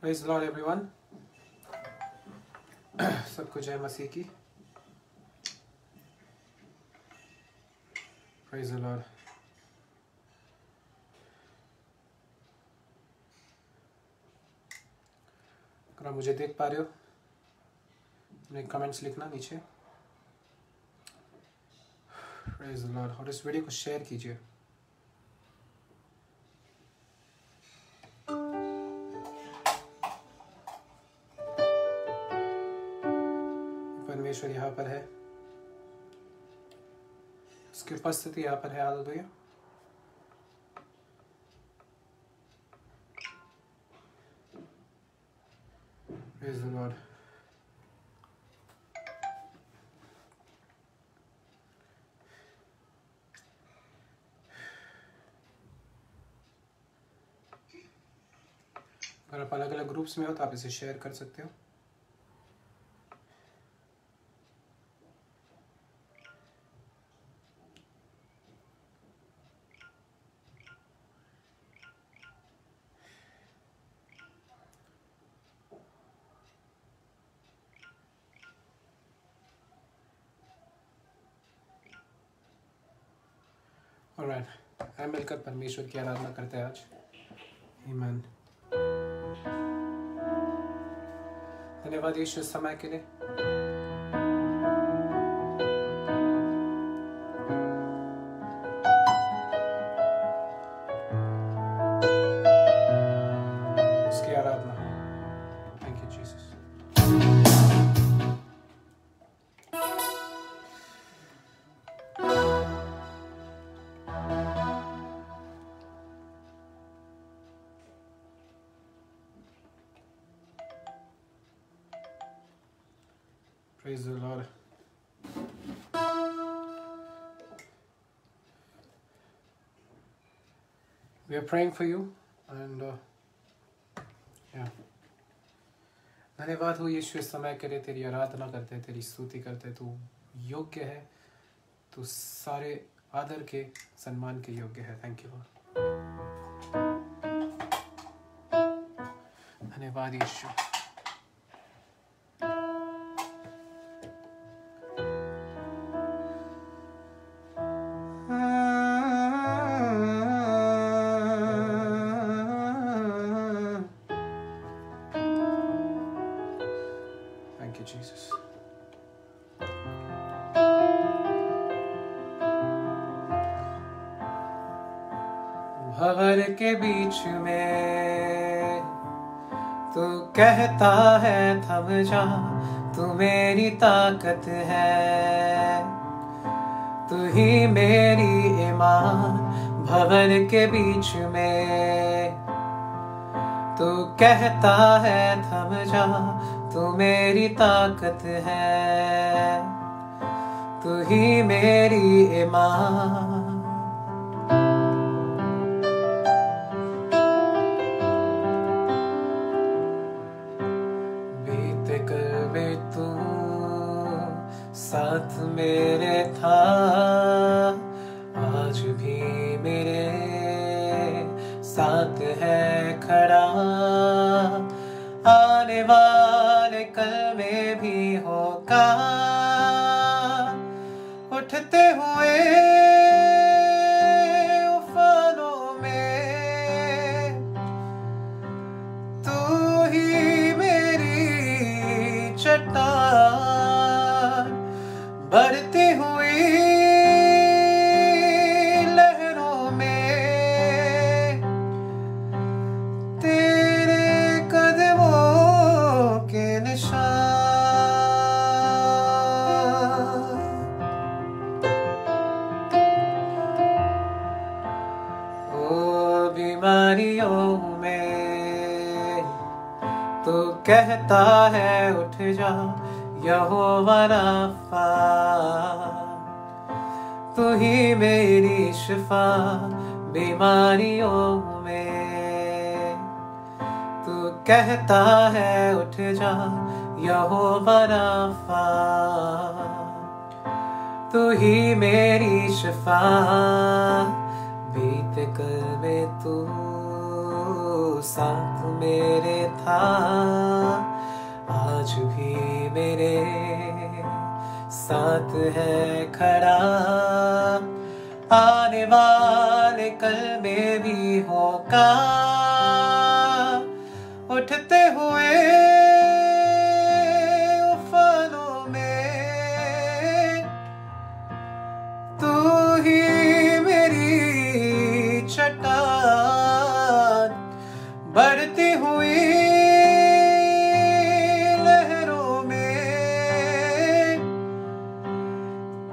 Praise the Lord everyone. सबको जय मसीह की। Praise the Lord. अगर आप मुझे देख पा रहे हो, अपने कमेंट्स लिखना नीचे। Praise the Lord. और इस वीडियो को शेयर कीजिए। परमेश्वर यहाँ पर है, उसकी उपस्थिति यहाँ पर है। हालेलुया। Praise the Lord. अगर आप अलग अलग ग्रुप्स में हो तो आप इसे शेयर कर सकते हो। ऑलराइट, हम मिलकर परमेश्वर की आराधना करते हैं आज। आमीन। धन्यवाद यीशु इस समय के लिए। उसकी आराधना। Thank you Jesus. Praise the Lord. We are praying for you and yeah. धन्यवाद हो यीशु इस समय के लिए। तेरी आराधना करते हैं, तेरी स्तुति करते हैं। तू योग्य है, तू सारे आदर के सम्मान के योग्य है। Thank you Lord. धन्यवाद यीशु। Thank you, Jesus. Bhanwar K beach में तू कहता है थम जा, तू मेरी ताकत है, तू ही मेरी ईमान। भंवर के बीच में तू कहता है थम जा, तू मेरी ताकत है, तू ही मेरी ईमान। बीते कल में तू साथ मेरे था, आज भी मेरे साथ है खड़ा। आने वाले कल में भी होगा, उठते हुए उफानों में तू ही मेरी चट्टान। बढ़ती हुई लहरों में तेरे कदमों के निशान। ओ बीमारियों में तो कहता है उठ जा, यहोवा राफा, तू ही मेरी शिफा। बीमारियों में तू कहता है उठ जा, यहोवा राफा, तू ही मेरी शिफा। बीते कल में तू साथ मेरे था, आज भी मेरे साथ है खड़ा, आने वाले कल में भी होगा। उठते हुए उफानों में तू ही मेरी चट्टान, बढ़ती हुई लहरों में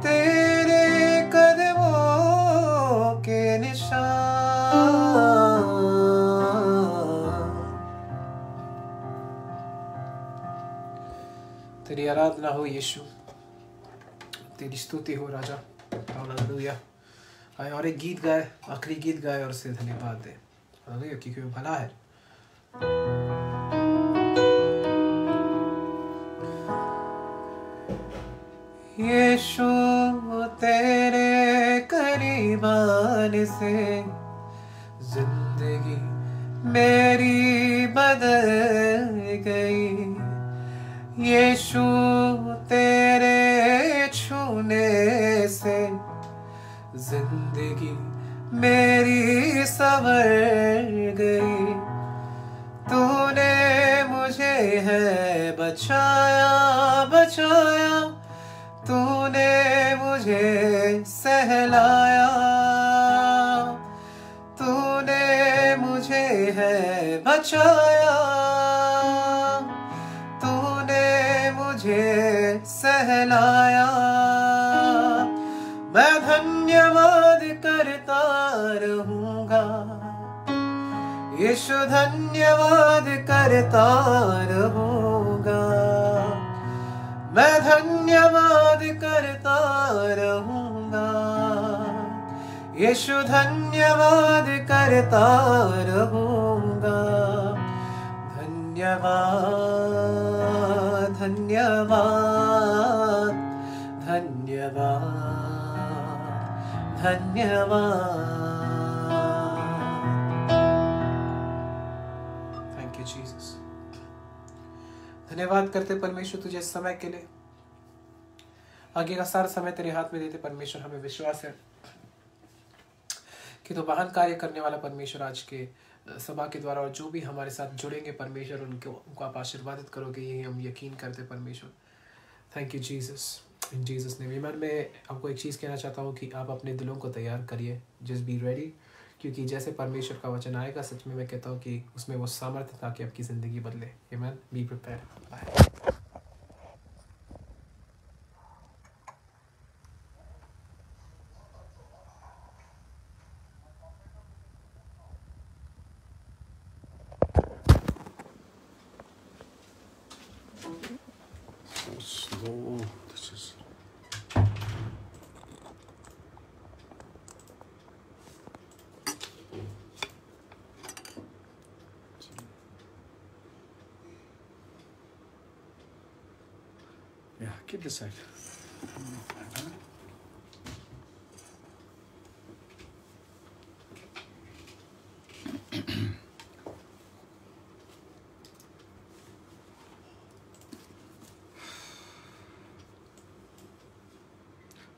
तेरे कदमों के निशान। तेरी आराधना हो यीशु, तेरी स्तुति हो राजा। हालेलुया। आए और एक गीत गाए, आखिरी गीत गाए और उसे धन्यवाद दे। हालेलुया, क्योंकि वो भला है। यीशु तेरे करीब आने से जिंदगी मेरी बदल गई। यीशु तेरे छूने से जिंदगी मेरी संवर गई। तूने मुझे है बचाया बचाया, तूने मुझे सहलाया, तूने मुझे है बचाया, तूने मुझे सहलाया। मैं धन्यवाद करता रहूंगा, यीशु धन्यवाद करता रहूंगा। मैं धन्यवाद करता रहूंगा, यीशु धन्यवाद करता रहूंगा। धन्यवाद धन्यवाद धन्यवाद धन्यवाद। Thank you Jesus. धन्यवाद करते परमेश्वर तुझे इस समय के लिए। आगे का सारा समय तेरे हाथ में देते परमेश्वर। हमें विश्वास है कि तो महान कार्य करने वाला परमेश्वर आज के सभा के द्वारा, और जो भी हमारे साथ जुड़ेंगे परमेश्वर उनको आप आशीर्वादित करोगे, यही हम यकीन करते परमेश्वर। Thank you Jesus, in Jesus name. मैं आपको एक चीज़ कहना चाहता हूँ कि आप अपने दिलों को तैयार करिए, जस्ट बी रेडी, क्योंकि जैसे परमेश्वर का वचन आएगा सच में मैं कहता हूँ कि उसमें वो सामर्थ्य था कि आपकी ज़िंदगी बदले। आमीन। Be prepared. Bye. Slow. This is. Yeah, keep this side.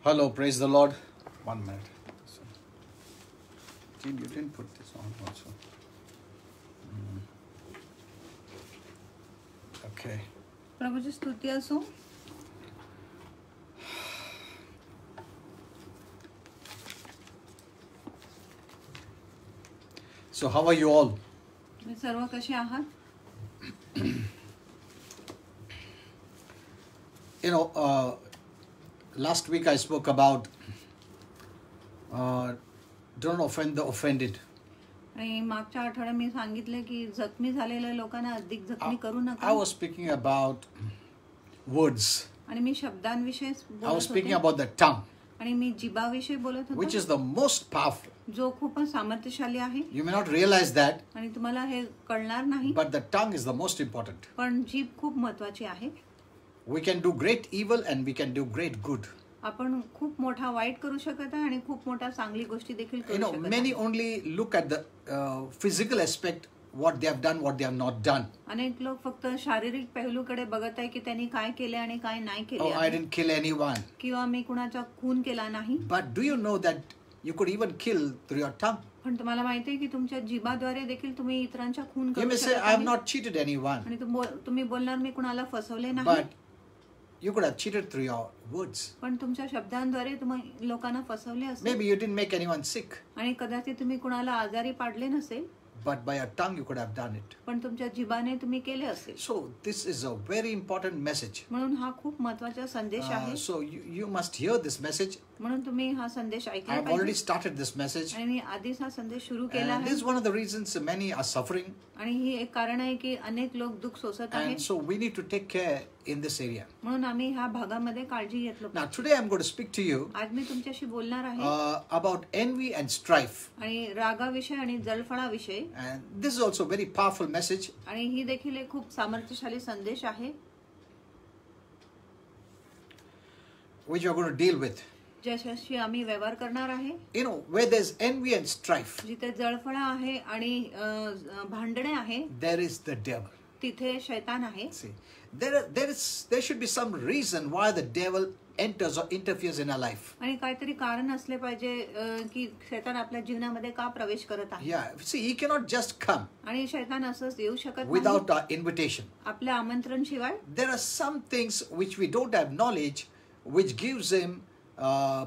Hello, praise the Lord. 1 minute. Jean, you didn't put this on also. Okay. प्रभु जी स्तुति असो। So, how are you all? मी सर्व कसे आहात? You know, last week I spoke about don't offend the offended. आणि मागच्या आठवड्यात मी सांगितले की जखमी झालेल्या लोकांना अधिक जखमी करू नका. I was speaking about words. आणि मी शब्दांविषयी बोलत I was speaking होते. about the tongue. आणि मी जिभाविषयी बोलत Which होते. is the most powerful. जो खूपच सामर्थ्यशाली आहे. You may not realize that. आणि तुम्हाला हे कळणार नाही. But the tongue is the most important. पण जीभ खूप महत्त्वाची आहे. We can do great evil and we can do great good. आपण खूप मोठा वाईट करू शकत आहे आणि खूप मोठा चांगली गोष्टी देखील You करू know, शकत many आहे. only look at the physical aspect what they have done, what they have not done. अनेक लोक फक्त शारीरिक पैलूकडे बघत आहे की त्यांनी काय केले आणि काय नाही केले Oh, I आहे. didn't kill anyone. किंवा मी कुणाचा खून केला नाही. But do you know that you could even kill through your tongue? पण तुम्हाला माहिती आहे की तुमच्या जिभाद्वारे देखील तुम्ही इतरांचा खून You करू may say, शकत I have आहे. not cheated anyone. आणि तुम्ही बोलणार मी कुणाला फसवले नाही. But you could have cheated through your words. पण तुमच्या शब्दांद्वारे तुम्ही लोकांना फसवले असेल. Maybe you didn't make anyone sick, आणि कदाचित तुम्ही कुणाला आजारी पाडले नसेल. but by your tongue you could have done it. पण तुमच्या जिभाने तुम्ही केले असेल. So this is a very important message. म्हणून हा खूप महत्त्वाचा संदेश आहे. So you must hear this message. म्हणून तुम्ही हा संदेश ऐकला I have already पाहिजे. started this message. आणि मी आधीच हा संदेश सुरू केला And this आहे. is one of the reasons many are suffering. आणि ही एक कारण आहे की अनेक लोक दुःख सोसत And आहेत. so we need to take care in this area. म्हणून आम्ही ह्या भागामध्ये काळजी घेतलो. Now today I'm going to speak to you आज मी तुमच्याशी बोलणार आहे about envy and strife. आणि रागाविषयी आणि जळफळाविषयी. And this is also a very powerful message. आणि ही देखील एक खूप सामर्थ्यशाली संदेश आहे Which you are going to deal with. ज्याच्याशी आम्ही व्यवहार करणार आहे. You know, where there's envy and strife, जिथे जळफळा आहे आणि भांडणे आहे there is the devil. तिथे शैतान आहे. See, there should be some reason why the devil enters or interferes in our life. आणि काहीतरी कारण असले पाहिजे की शैतान आपल्या जीवनामध्ये का प्रवेश करत आहे. Yeah, see, he cannot just come आणि शैतान असंच येऊ शकत नाही without our invitation. आपल्या आमंत्रण शिवाय. There are some things which we don't have knowledge, which gives him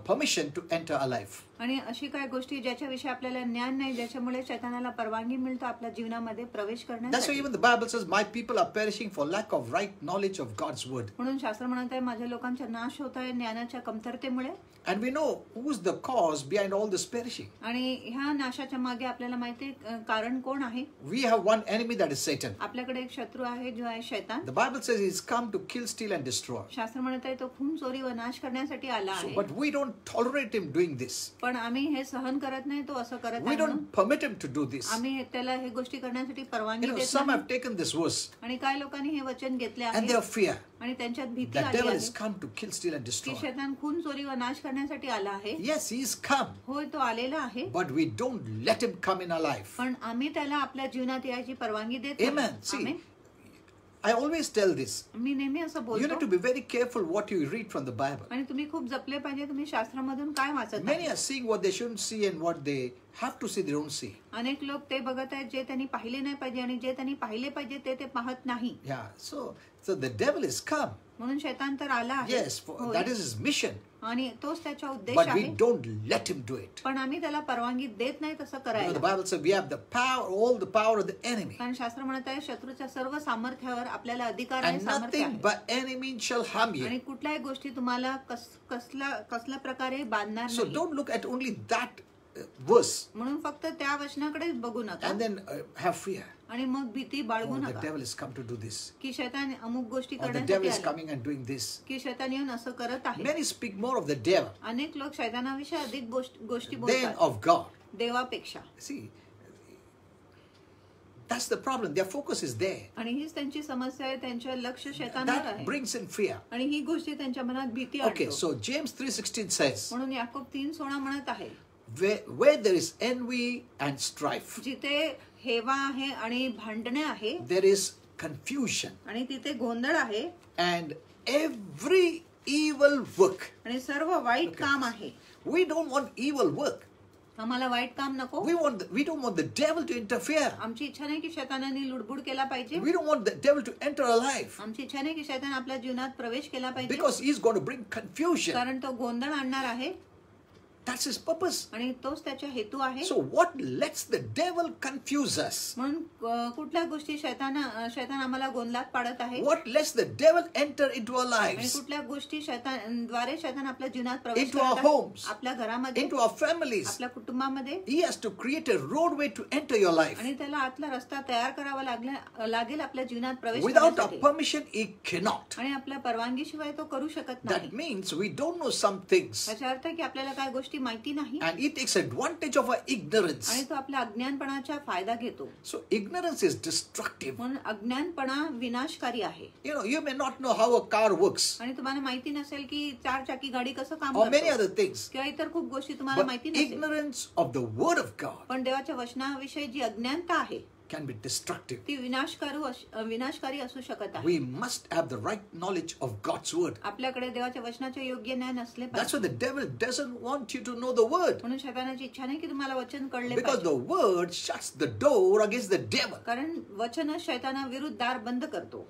permission to enter our life. आणि अशी काही गोष्टी ज्याच्याविषयी आपल्याला ज्ञान नाही ज्याच्यामुळे शैतानाला परवानगी मिळतो आपल्या जीवनामध्ये प्रवेश That's why करण्यासाठी. even the Bible says, my people are perishing for lack of right knowledge of God's word. म्हणून शास्त्र म्हणत आहे माझ्या लोकांचा नाश होत आहे ज्ञानाच्या कमतरतेमुळे. And we know who's the cause behind all this perishing. आणि ह्या नाशाच्या मागे आपल्याला माहिती आहे कारण कोण आहे. We have one enemy, that is Satan. आपल्याकडे एक शत्रू आहे जो आहे शैतान. The Bible says he's come to kill, steal and destroy. शास्त्र म्हणत आहे तो खून चोरी व नाश करण्यासाठी आला आहे. But we don't tolerate him doing this. पण आम्ही हे सहन करत नाही तो असं करत We आहे म्हणून. don't permit him to do this. आम्ही त्याला हे गोष्टी करण्यासाठी परवानगी You know, देत some नाही. have taken this verse आणि काही लोकांनी हे वचन घेतले and आहे they have fear. आणि त्यांच्यात भीती The आली devil आहे has come to kill, steal and की destroy. शैतान खून चोरी व नाश करण्यासाठी आला आहे. Yes, he's come, होय तो आलेला आहे. but we don't let him come in our life. पण आम्ही त्याला आपल्या जीवनात यायची परवानगी देत Amen. नाही. See, amen. I always tell this. मी नेहमी असं You need बोलतो to be very careful what you read from the Bible. आणि तुम्ही खूप जपले पाहिजे तुम्ही शास्त्रामधून काय वाचत Many आहे. are seeing what they shouldn't see and what they have to see, they don't see. अनेक लोक ते बघत आहेत जे त्यांनी पाहिले नाही पाहिजे आणि जे त्यांनी पाहिले पाहिजे ते पाहत नाही. Yeah, so the devil is come. म्हणून शैतान तर आला आहे. Yes, होय. that is his mission. आणि तोच त्याचा उद्देश But we आहे. don't let him do it. पण आम्ही त्याला परवानगी देत नाही तसं You know, करायला. the Bible says we have the power, all the power of the enemy. कारण शास्त्र म्हणत आहे शत्रूच्या सर्व सामर्थ्यावर आपल्याला अधिकार आहे, And सामर्थ्य nothing आहे. but any means shall harm you. आणि कुठल्याही गोष्टी तुम्हाला कसल्या प्रकारे बांधणार So नाही. don't look at only that verse म्हणून फक्त त्या वचनाकडेच बघू नका and then have fear. आणि मग भीती बाळगू Oh, the नका devil has come to do this. की शैतान अमुक गोष्टी Or the devil करण्यासाठी is आला. coming and doing this. की शैतान येऊन असं करत आहे. Many speak more of the devil अनेक लोक शैतानाविषयी अधिक गोष्टी than बोलतात of God. देवापेक्षा. See, that's the problem. Their focus is there. आणि हीच त्यांची समस्या आहे त्यांच्या लक्ष शैतानावर That आहे brings in fear. आणि ही गोष्टी त्यांच्या मनात भीती Okay, आणतो. so James 3:16 says, म्हणून याकोब 3:16 म्हणत आहे where there is envy and strife, जिथे हेवा आहे आणि भांडणे आहे there is confusion आणि तिथे गोंधळ आहे and every evil work. आणि सर्व वाईट काम आहे. We don't want evil work. आम्हाला वाईट काम नको. We don't want the devil to interfere. आमची इच्छा नाही की शैतानाने लुडबुड केला पाहिजे. We don't want the devil to enter our life आमची इच्छा नाही की शैतान आपल्या जीवनात प्रवेश केला पाहिजे. because he's going to bring confusion. कारण तो गोंधळ आणणार आहे That's his purpose. आणि तोच त्याचा हेतू आहे. So what lets the devil confuse us? म्हणून कुठल्या गोष्टी शैतान आम्हाला गोंधळात पाडत आहे. What lets the devil enter into our आणि lives, कुठल्या गोष्टी द्वारे शैतान आपल्या जीवनात प्रवेश into our करत आहे. homes, आपल्या घरामध्ये into our families? आपल्या कुटुंबामध्ये. He has to create a roadway to enter your life. आणि त्याला आतला रस्ता तयार करावा लागेल आपल्या जीवनात प्रवेश Without our करण्यासाठी. permission, he cannot. आणि आपल्या परवानगीशिवाय तो करू शकत नाही. That means we don't know some things, त्याचा अर्थ आहे की आपल्याला काय गोष्टी माहिती नाही and he takes advantage of our ignorance. आणि तो आपल्या अज्ञानपणाचा फायदा घेतो. So ignorance is destructive. म्हणून अज्ञानपणा विनाशकारी आहे. You know, you may not know how a car works आणि तुम्हाला माहिती नसेल की 4 चाकी गाडी कसं काम or many करते other things, किंवा इतर खूप गोष्टी तुम्हाला but माहिती नसेल. ignorance of the word of God पण देवाच्या वचनाविषयी जी अज्ञानता आहे can be destructive. ती विनाशकारी असू शकत आहे. We must have the right knowledge of God's word. आपल्याकडे देवाच्या वचनाचे योग्य ज्ञान असले That's पाहिजे. why the devil doesn't want you to know the word. म्हणून शैतानाची इच्छा नाही की तुम्हाला वचन कळले Because पाहिजे. the word shuts the door against the devil. कारण वचनच शैतानाविरुद्ध दार बंद करतो.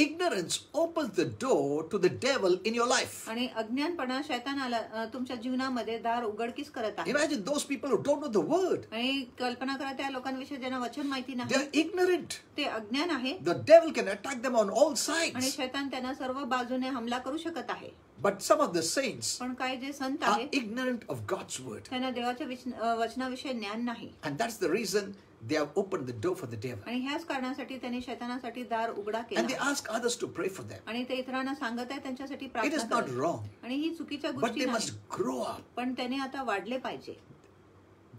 Ignorance opens the door to the devil in your life. आणि अज्ञानपणा शैतानाला तुमच्या जीवनामध्ये दार उघडकीस करत आहे. Imagine those people who don't know the word. आणि कल्पना करा त्या लोकांविषयी ज्यांना वचन माहिती They नाही, are ignorant. ते अज्ञान आहे The devil can attack them on all आणि sides. शैतान त्यांना सर्व बाजूने हमला करू शकत आहे. But some of the saints पण काही जे संत are आहेत ignorant of God's word. त्यांना देवाच्या वचनाविषयी ज्ञान नाही. And that's the reason they have opened the door for the devil. आणि ह्याच कारणासाठी त्यांनी शैतानासाठी दार उघडा And केला they ask others to pray for them. आणि ते इतरांना सांगत आहे त्यांच्यासाठी It प्रार्थना is not करा. wrong. आणि ही चुकीच्या But गोष्टी they नाही, must grow up. पण त्याने आता वाढले पाहिजे.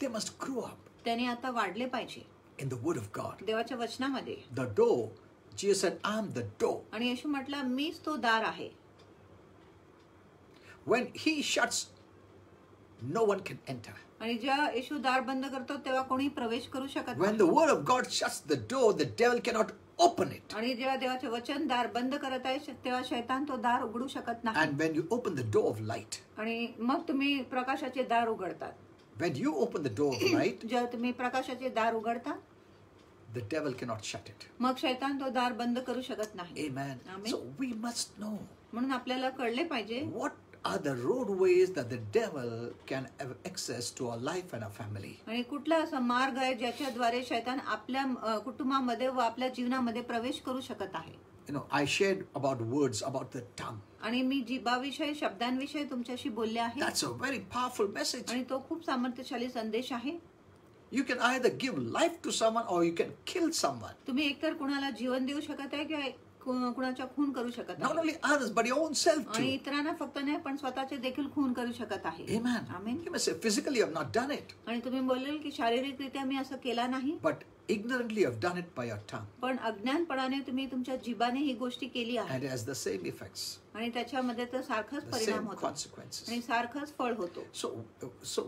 They must grow up त्याने आता वाढले पाहिजे in the word of God. देवाच्या वचनामध्ये. The door, Jesus said, I'm the door. आणि येशू म्हटला मीच तो दार आहे. When he shuts, no one can enter. आणि जेव्हा येशू दार बंद करतो तेव्हा कोणी प्रवेश करू शकत When नाही. the word of God shuts the door, the devil cannot open it. आणि जेव्हा देवाचे वचन दार बंद करत आहे तेव्हा शैतान तो दार उघडू शकत नाही. And when you open the door of light, आणि मग तुम्ही प्रकाशाचे दार उघडतात. when you open the door of light, जेव्हा तुम्ही प्रकाशाचे दार उघडता the devil cannot shut it. मग शैतान तो दार बंद करू शकत नाही. Amen. Amen. So we must know म्हणून आपल्याला कळले पाहिजे what are the roadways that the devil can have access to our life and our family. आणि कुठला असा मार्ग आहे ज्याच्याद्वारे शैतान आपल्या कुटुंबामध्ये व आपल्या जीवनामध्ये प्रवेश करू शकत आहे. You know, I shared about words, about the tongue. आणि मी जीभाविषयी शब्दांविषयी तुमच्याशी बोलले आहे. That's a very powerful message. आणि तो खूप सामर्थ्यशाली संदेश आहे. You can either give life to someone or you can kill someone. तुम्ही एकतर कुणाला जीवन देऊ शकत आहे किंवा कुणाच्या खून करू शकत Not आहे. only others, but your own self आणि too. इतरांना फक्त नाही पण स्वतःचे देखील खून करू शकत आहे. Amen. Amen. You may say, physically I've not done it, आणि तुम्ही बोलेल की शारीरिकरित्या मी असं केला नाही, but ignorantly I've done it by your tongue. पण अज्ञानपणाने तुम्ही तुमच्या जिभाने ही गोष्टी केली आहे. And it has the same effects, आणि त्याच्यामध्ये तर सारखाच the परिणाम same होतो consequences. आणि सारखंच फळ होतो. So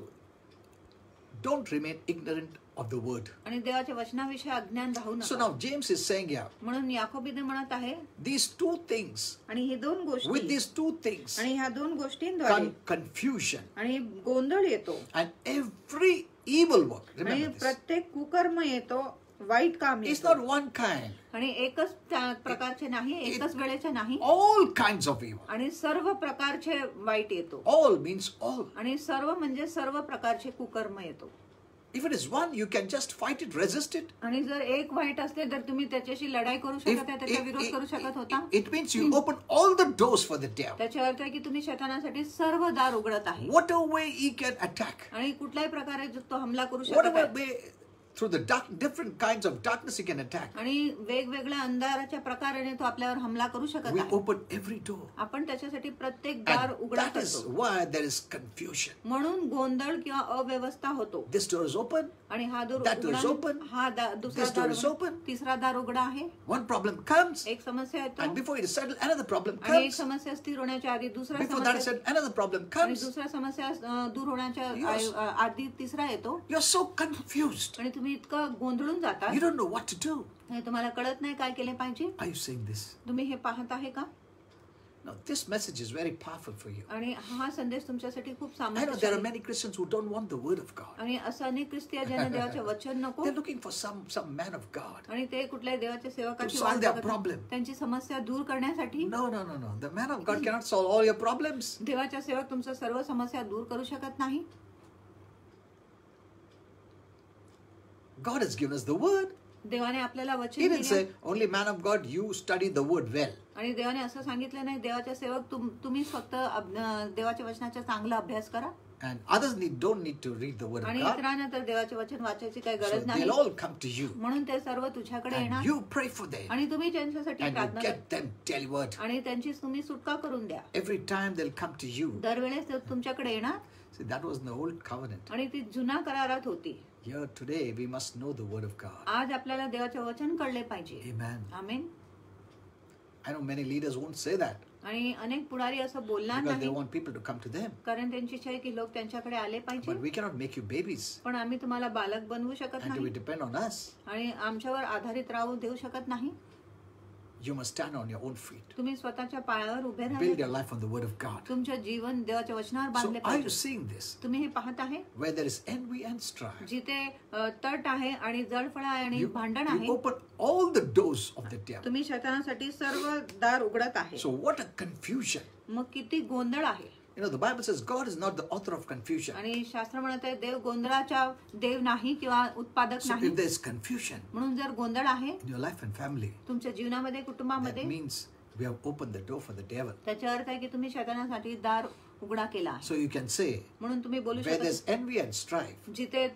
don't remain ignorant of the word. आणि देवाच्या वचनाविषयी अज्ञान राहू So नका. now James is saying here, म्हणून याकोबीने म्हणत आहे these two things, आणि हे दोन with गोष्टी these two things, आणि ह्या दोन गोष्टींद्वारे confusion आणि गोंधळ येतो and every evil work. आणि Remember this. प्रत्येक कुकर्म येतो, वाईट काम It's येतो. not one kind. आणि एकच प्रकारचे नाही, एकच वेळेचे नाही, All kinds of evil. आणि सर्व प्रकारचे वाईट येतो. All means all. आणि सर्व म्हणजे सर्व प्रकारचे कुकर्म येतो. If it is one, you can just fight it, resist it. आणि जर एक वाईट असले तर तुम्ही त्याच्याशी लढाई करू शकत आहे, त्याचा विरोध करू शकत होता. it means you open all the doors for the devil. त्याचा अर्थ आहे की तुम्ही शैतानासाठी सर्व दार उघडत आहे. Whatever way he can attack, आणि कुठल्याही प्रकारे तो हमला करू शकत whatever आहे. way, through the different kinds of darkness he can attack. आणि वेगवेगळ्या अंधाराच्या प्रकाराने तो आपल्यावर हमला करू शकत We आहे. open every door. आपण त्याच्यासाठी प्रत्येक दार And उघडा that is करतो. why there is confusion. म्हणून गोंधळ किंवा अव्यवस्था होतो. This door is open, आणि हा दार That door is उघडा open. हा दुसरा This door दार is उघडा. open. तिसरा दार उघडा आहे. one problem comes, एक समस्या येतो and before it is settled, another problem आणि एक comes. समस्या स्थिर होण्याच्या आधी दुसरा Before that is समस्या settled, another problem आणि comes. दुसऱ्या समस्या दूर होण्याच्या Yes. आधी तिसरा येतो. You're so confused. आणि तुम्ही इतकं गोंधळून जाता You don't know what to do. हे तुम्हाला कळत नाही काय केले पाहिजे. Are you saying this? तुम्ही हे पाहत आहे का? No, this message is very powerful for you. आणि हा संदेश तुमच्यासाठी खूप I know there are सामर्थ्यशाली. many Christians who don't want the word of God. आणि असं अनेक ख्रिस्ती ज्यांना देवाचे वचन नको They're looking for some man of God. आणि ते कुठल्याही देवाच्या सेवकाची To solve वाट their बघत problem. आहेत. त्यांची समस्या दूर करण्यासाठी. No. The man of God cannot solve all your problems. देवाच्या सेवक तुमच्या सर्व समस्या दूर करू शकत नाही. God has given us the word. देवाने आपल्याला वचन He didn't दिले say, only man of God, you study the word well. आणि देवाने असं सांगितलं नाही देवाच्या सेवक तुम्हीच फक्त देवाच्या वचनाचा चांगला अभ्यास करा And others don't need to read the word of आणि God. इतरांना तर देवाचे वचन वाचायची काही So गरज नाही. they'll all come to you. म्हणून ते सर्व तुझ्याकडे And येणार you pray for them. आणि तुम्ही त्यांच्यासाठी And you प्रार्थना करा get them delivered. आणि त्यांची तुम्ही सुटका करून द्या. Every time they'll come to you. दरवेळेस ते तुमच्याकडे येणार. See, that was in the old covenant. आणि ती जुना करारात होती. Here today we must know the word of God. आज आपल्याला देवाचे वचन कळले पाहिजे. Amen. Amen. I know many leaders won't say that. आणि अनेक पुढारी असं बोलणार because they नाही want people to come to them. कारण त्यांची इच्छा आहे की लोक त्यांच्याकडे आले पाहिजे. But we cannot make you babies पण आम्ही तुम्हाला बालक बनवू शकत and to नाही be depend on us. आणि आमच्यावर आधारित राहू देऊ शकत नाही. You must stand on your own feet. तुम्ही स्वतःच्या पायावर उभे Build राहा. your life on the word of God. तुमचं जीवन देवाच्या वचनावर So बांधले are you पाहिजे. seeing this? तुम्ही हे पाहत आहे Where there is envy and strife. जिथे तट आहे आणि जळफळ आहे आणि भांडण You आहे. open all the doors of the devil. तुम्ही शैतानासाठी सर्व दार उघडत आहे. So what a confusion. मग किती गोंधळ आहे. You know, the Bible says God is not the author of confusion. आणि शास्त्र म्हणत आहे देव गोंधळाच्या देव नाही किंवा उत्पादक So नाही. if there is confusion म्हणून जर गोंधळ आहे in your life and family, तुमच्या जीवनामध्ये that कुटुंबामध्ये means we have opened the door for the devil. त्याचा अर्थ आहे की तुम्ही शैतानासाठी दार उघडा केला आहे. So you can say, म्हणून तुम्ही बोलू where there's शकता envy and strife, जिथे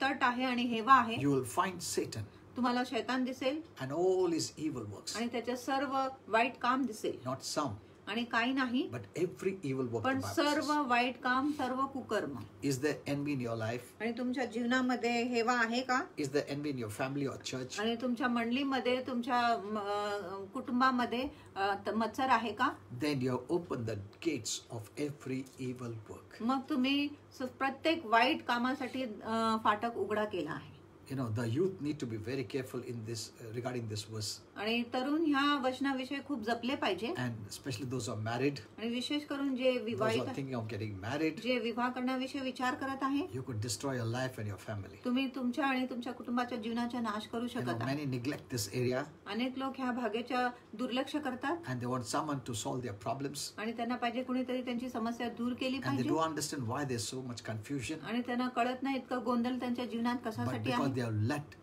तट आहे आणि हेवा आहे you will find Satan तुम्हाला शैतान दिसेल and all his evil works. आणि त्याचे सर्व वाईट काम दिसेल Not some, आणि काही नाही but every evil work. पण The Bible सर्व says. वाईट काम सर्व कुकर्म. Is there envy in your life? आणि तुमच्या जीवनामध्ये हेवा आहे का Is there envy in your family or church? आणि तुमच्या मंडळीमध्ये तुमच्या कुटुंबामध्ये मत्सर आहे का. Then you have opened the gates of every evil work. मग तुम्ही प्रत्येक वाईट कामासाठी फाटक उघडा केला आहे. You know, the youth need to be very careful in this regarding this verse, आणि तरुण ह्या वचनाविषयी खूप जपले पाहिजे and especially those who are married, आणि विशेष करून जे those who विवाहित are thinking of getting married. जे विवाह करण्याविषयी विचार करत आहे You could destroy your life and your family. तुम्ही तुमच्या आणि तुमच्या कुटुंबाच्या जीवनाचा नाश करू You know, शकत आहे. many neglect this area अनेक लोक ह्या भागेच्या दुर्लक्ष करतात and they want someone to solve their problems, आणि त्यांना पाहिजे कुणीतरी त्यांची समस्या दूर केली and they पाहिजे don't understand why there's so much confusion. आणि त्यांना कळत नाही इतकं गोंधळ त्यांच्या जीवनात But कशासाठी because आहे. they have let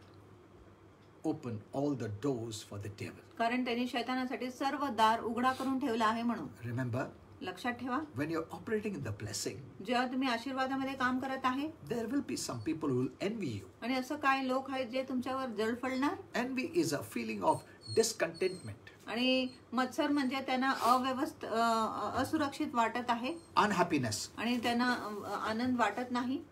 open all the doors for the devil. कारण त्यांनी शैतानासाठी सर्व दार उघडा करून ठेवला आहे म्हणून. Remember, लक्षात ठेवा when you're operating in the blessing, जेव्हा तुम्ही आशीर्वादामध्ये काम करत आहे there will be some people who will envy you. आणि असं काय लोक आहेत जे तुमच्यावर जळफळणार. Envy is a feeling of discontentment, आणि मत्सर म्हणजे त्यांना असुरक्षित वाटत आहे unhappiness. आणि त्यांना आनंद वाटत नाही.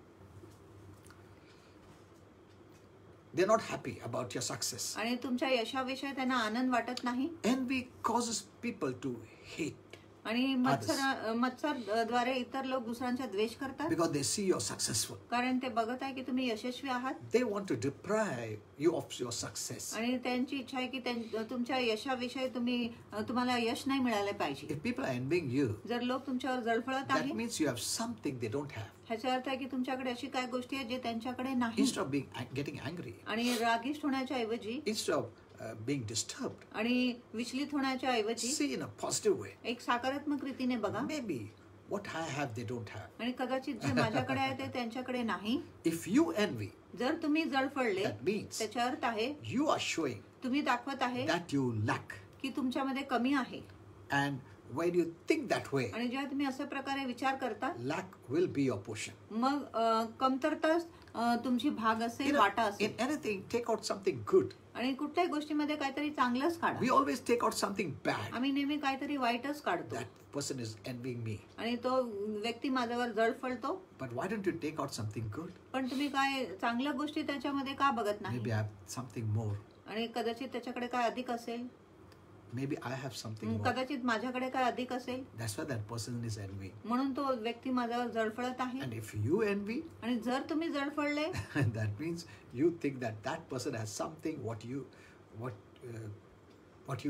They're not happy about your success. आणि तुमच्या यशाविषयी त्यांना आनंद वाटत नाही. Envy causes people to hate आणि मत्सर द्वारे इतर लोक दुसऱ्यांचा द्वेष करतात because they see you're successful. कारण ते बघत आहे की तुम्ही यशस्वी आहात They want to deprive you of your success. आणि त्यांची इच्छा आहे की तुमच्या यशाविषयी तुम्हाला यश नाही मिळाले पाहिजे. If people are envying you, जर लोक तुमच्यावर जळफळत that आहे means you have something they don't have. ह्याचा अर्थ आहे की तुमच्याकडे अशी काय गोष्टी आहेत जे त्यांच्याकडे नाही. Instead of getting angry, आणि रागिष्ट होण्याच्या ऐवजी instead of being disturbed, आणि विचलित होण्याच्या ऐवजी see in a positive way. एक सकारात्मक रीतीने बघा. Maybe what I have they don't have. आणि कदाचित जे माझ्याकडे आहे ते त्यांच्याकडे नाही. If you envy, जर तुम्ही जळफळले that means त्याचा अर्थ आहे you are showing तुम्ही दाखवत आहे that you lack. की तुमच्यामध्ये कमी आहे. And when you think that way, आणि जेव्हा तुम्ही अशा प्रकारे विचार करता lack will be your portion. मग कमतरता तुमची भाग You असेल know, वाटा असेल. in anything, take out something good. आणि कुठल्याही गोष्टीमध्ये काहीतरी चांगलंच काढा. We always take out something bad. आम्ही नेहमी काहीतरी वाईटच काढतो That person is envying me. आणि तो व्यक्ती माझ्यावर जळफळतो. But why don't you take out something good? पण तुम्ही काय चांगल्या गोष्टी त्याच्यामध्ये का बघत नाही. Maybe I have something more. आणि कदाचित त्याच्याकडे काय अधिक असेल. Maybe I have something more. कदाचित माझ्याकडे काय अधिक असेल. That's why that person is envying. म्हणून तो व्यक्ती माझ्यावर जळफळत आहे. And if you envy, आणि जर तुम्ही जळफळले that means you think that that person has something what you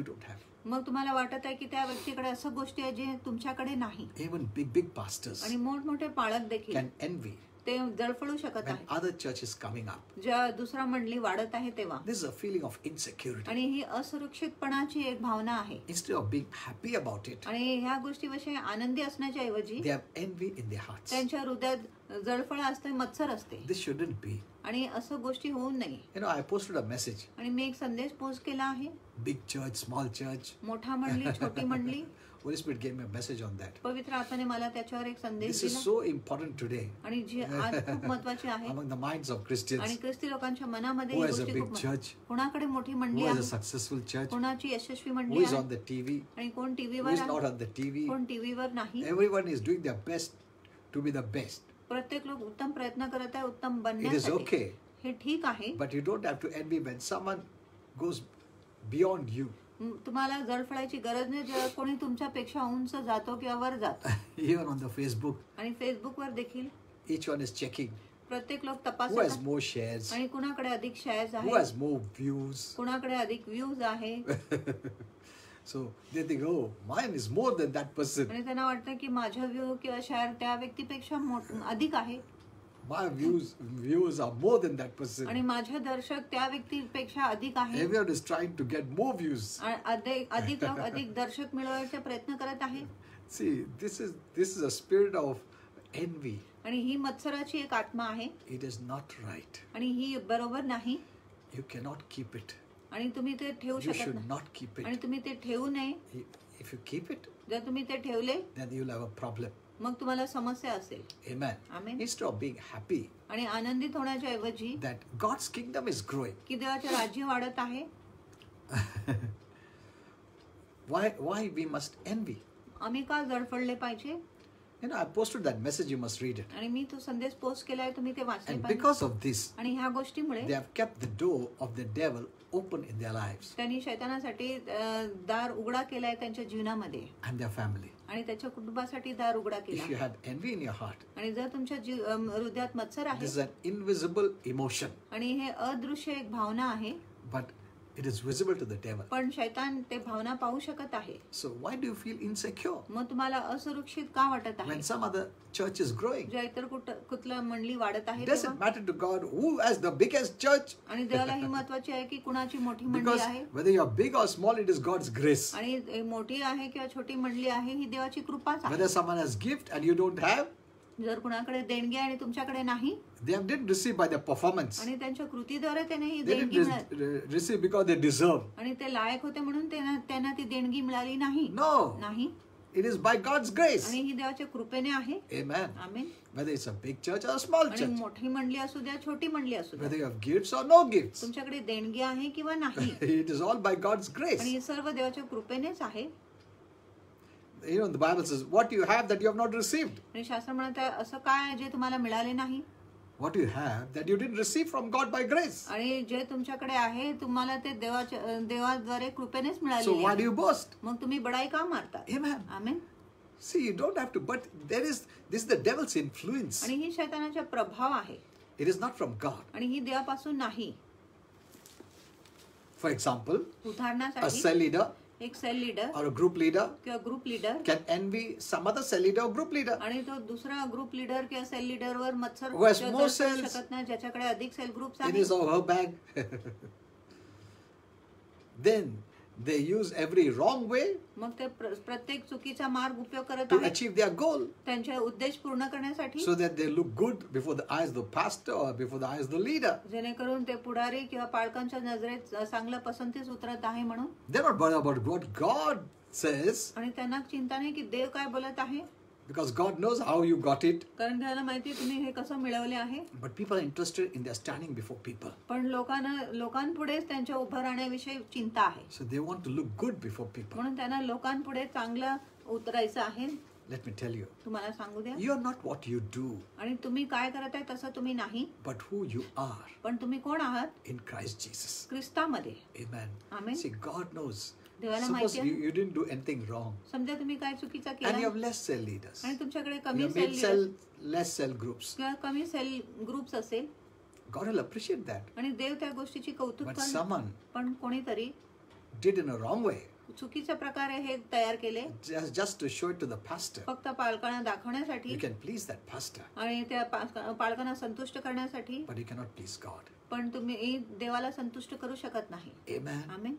don't have. मग तुम्हाला वाटत आहे की त्या व्यक्तीकडे असं गोष्टी आहे जे तुमच्याकडे नाही. Even big pastors आणि मोठमोठे पाळक देखील can envy ते जळफळू शकत when आहे. other churches coming up. जेव्हा दुसरा मंडळी वाढत आहे तेव्हा. This is a feeling of insecurity. आणि ही असुरक्षितपणाची एक भावना आहे. Instead of being happy about it, आणि ह्या गोष्टीविषयी आनंदी असण्याच्या ऐवजी they have envy in their hearts. त्यांच्या हृदयात जळफळ असते, मत्सर असते. This shouldn't be. आणि असं गोष्टी होऊ नये. You know, I posted a message. आणि मी एक संदेश पोस्ट केला आहे. Big church, small church. मोठा मंडळी, छोटी मंडळी. Holy Spirit gave me a message on that. पवित्र आत्म्याने मला त्याच्यावर एक संदेश This is दिला. so important today आणि जी आज खूप महत्वाची आहे. among the minds of Christians. आणि ख्रिस्ती लोकांच्या मनामध्ये Who ही has a गोष्टी big खूप church? कोणाकडे मोठी मंडळी Who is a आहे, successful church? कोणाची यशस्वी Who मंडळी is आहे on the TV? आणि कोण Who टीव्हीवर is not आहे, on the TV? कोण टीव्हीवर नाही. Everyone is doing their best to be the best. प्रत्येक लोक उत्तम प्रयत्न करत आहे उत्तम It is बनण्यासाठी. okay. हे ठीक आहे. But you don't have to envy when someone goes beyond you. तुम्हाला जळफळायची गरज नाही जेव्हा कोणी तुमच्यापेक्षा उंच जातो किंवा वर जातो. Even on the Facebook, आणि फेसबुकवर देखील each one is checking प्रत्येक लोक who has तपासतात more shares, आणि कुणाकडे अधिक शेअर्स who आहे, has more views. कुणाकडे अधिक व्ह्यूज आहे. So they think, oh, mine is more than that person. आणि त्यांना वाटतं की माझा व्ह्यू किंवा शेअर त्या व्यक्तीपेक्षा अधिक आहे My views are more than that person. आणि माझे दर्शक त्या व्यक्तीपेक्षा अधिक आहे. Everyone is trying to get more views. अधिक लोक अधिक दर्शक मिळवायचा प्रयत्न करत आहे. See, this is a spirit of envy. आणि ही मत्सराची एक आत्मा आहे It is not right. आणि ही बरोबर नाही You cannot keep it. आणि तुम्ही ते ठेवू You शकत should नाही not keep आणि it. तुम्ही ते ठेवू नये. If you keep it, जर तुम्ही ते ठेवले then you'll have a problem. मग तुम्हाला समस्या असेल. Amen. Amen. Instead of being happy आणि आनंदित होण्याच्या ऐवजी that God's kingdom is growing, की देवाचे राज्य वाढत आहे, why we must envy? आम्ही का जळफळले पाहिजे. You know, I posted that message. You must read it. आणि मी तो संदेश पोस्ट केलाय, तुम्ही ते वाचले And पाहिजे. because of this, आणि ह्या गोष्टीमुळे they have kept the door of the devil open in their lives त्यांनी शैतानासाठी दार उघडा केलाय त्यांच्या जीवनामध्ये and their family. आणि त्याच्या कुटुंबासाठी दार उघडा If you केला. have envy in your heart, आणि जर तुमच्या हृदयात मत्सर आहे this is an invisible emotion, आणि हे अदृश्य एक भावना आहे, but it is visible to the devil. पण शैतान ते भावना पाहू शकत आहे. So why do you feel insecure मग तुम्हाला असुरक्षित का वाटत आहे. when some other church is growing? ज्या इतर कुठलं मंडळी वाढत आहे Does तेव्हा. it matter to God who has the biggest church? आणि देवाला ही महत्वाची आहे की कुणाची मोठी मंडळी Because आहे whether you are big or small, it is God's grace. आणि मोठी आहे किंवा छोटी मंडळी आहे ही देवाची कृपाच आहे. Whether someone has gift and you don't have, जर कुणाकडे देणगी आहे आणि तुमच्याकडे नाही they didn't receive by their performance. आणि त्यांच्या कृतीद्वारे त्याने ही They देणगी didn't receive because they deserve. आणि ते लायक होते म्हणून त्यांना ती देणगी मिळाली नाही. No, नाही it is by God's grace. आणि ही देवाच्या कृपेने आहे. Amen. Amen. Whether it's a big church or a small आणि church, मोठी मंडळी असू द्या छोटी मंडळी असू द्या, whether you have gifts or no gifts, तुमच्याकडे देणगी आहे किंवा नाही, it is all by God's आणि grace. हे सर्व देवाच्या कृपेनेच आहे. You know, the Bible says, what you have that you have not received. आणि शास्त्र म्हणत आहे असं काय आहे जे तुम्हाला मिळाले नाही, What you have that you didn't receive from God by grace. आणि जे तुमच्याकडे आहे तुम्हाला ते देवाद्वारे कृपेनेच So मिळाले. why do you boast? मग तुम्ही बडाई का मारता. Amen. Amen. See, you don't have to, but this is the devil's influence. आणि ही शैतानाचा प्रभाव आहे It is not from God. आणि ही देवापासून नाही. For example, a उदाहरणासाठी cell leader एक cell leader or a group leader किंवा group leader can envy some other cell leader or group leader. आणि तो दुसरा ग्रुप लीडर किंवा सेल लीडर वर मत्सर Who has जर more करू cells? शकत नाही, ज्याच्याकडे अधिक सेल ग्रुप्स In आहेत. his or her bag. Then they use every wrong way मग ते प्रत्येक चुकीचा मार्ग उपयोग करत to आहेत achieve their goal त्यांचे उद्देश पूर्ण करण्यासाठी, so that they look good before the eyes of the pastor or before the eyes of the leader. जेणेकरून ते पुढारी किंवा पालकांच्या नजरेत चांगल्या पसंतीस उतरत आहे म्हणून. They're not bothered about what God says, आणि त्यांना चिंता नाही की देव काय बोलत आहे, because God knows how you got it. कारण त्याला माहिती तुम्ही हे कसं मिळवले आहे. But people are interested in their standing before people. पण लोकांपुढेच त्यांच्या उभं राहण्याविषयी चिंता आहे, So they want to look good before people. म्हणून त्यांना लोकांपुढे चांगलं उतरायचं आहे. Let me tell you, तुम्हाला सांगू द्या, you are not what you do, आणि तुम्ही काय करत आहे तसं तुम्ही नाही, but who you are पण तुम्ही कोण आहात in Christ Jesus. ख्रिस्तामध्ये. Amen. Amen. See, God knows. देवाला Suppose माहिती आहे. you didn't do anything wrong, समजा तुम्ही काय चुकीचा and you केला have less cell leaders. आणि तुमच्याकडे You कमी have cell made leader less cell groups. किंवा कमी सेल ग्रुप्स असेल God will appreciate that. आणि देव त्या गोष्टीची कौतुक But करणार. someone पण कोणीतरी did in a wrong way, चुकीच्या प्रकारे हे तयार केले just to show it to the pastor. फक्त पालकांना दाखवण्यासाठी You can please that pastor, आणि त्या पालकांना संतुष्ट करण्यासाठी, but you cannot please God. पण तुम्ही देवाला संतुष्ट करू शकत नाही. Amen. Amen.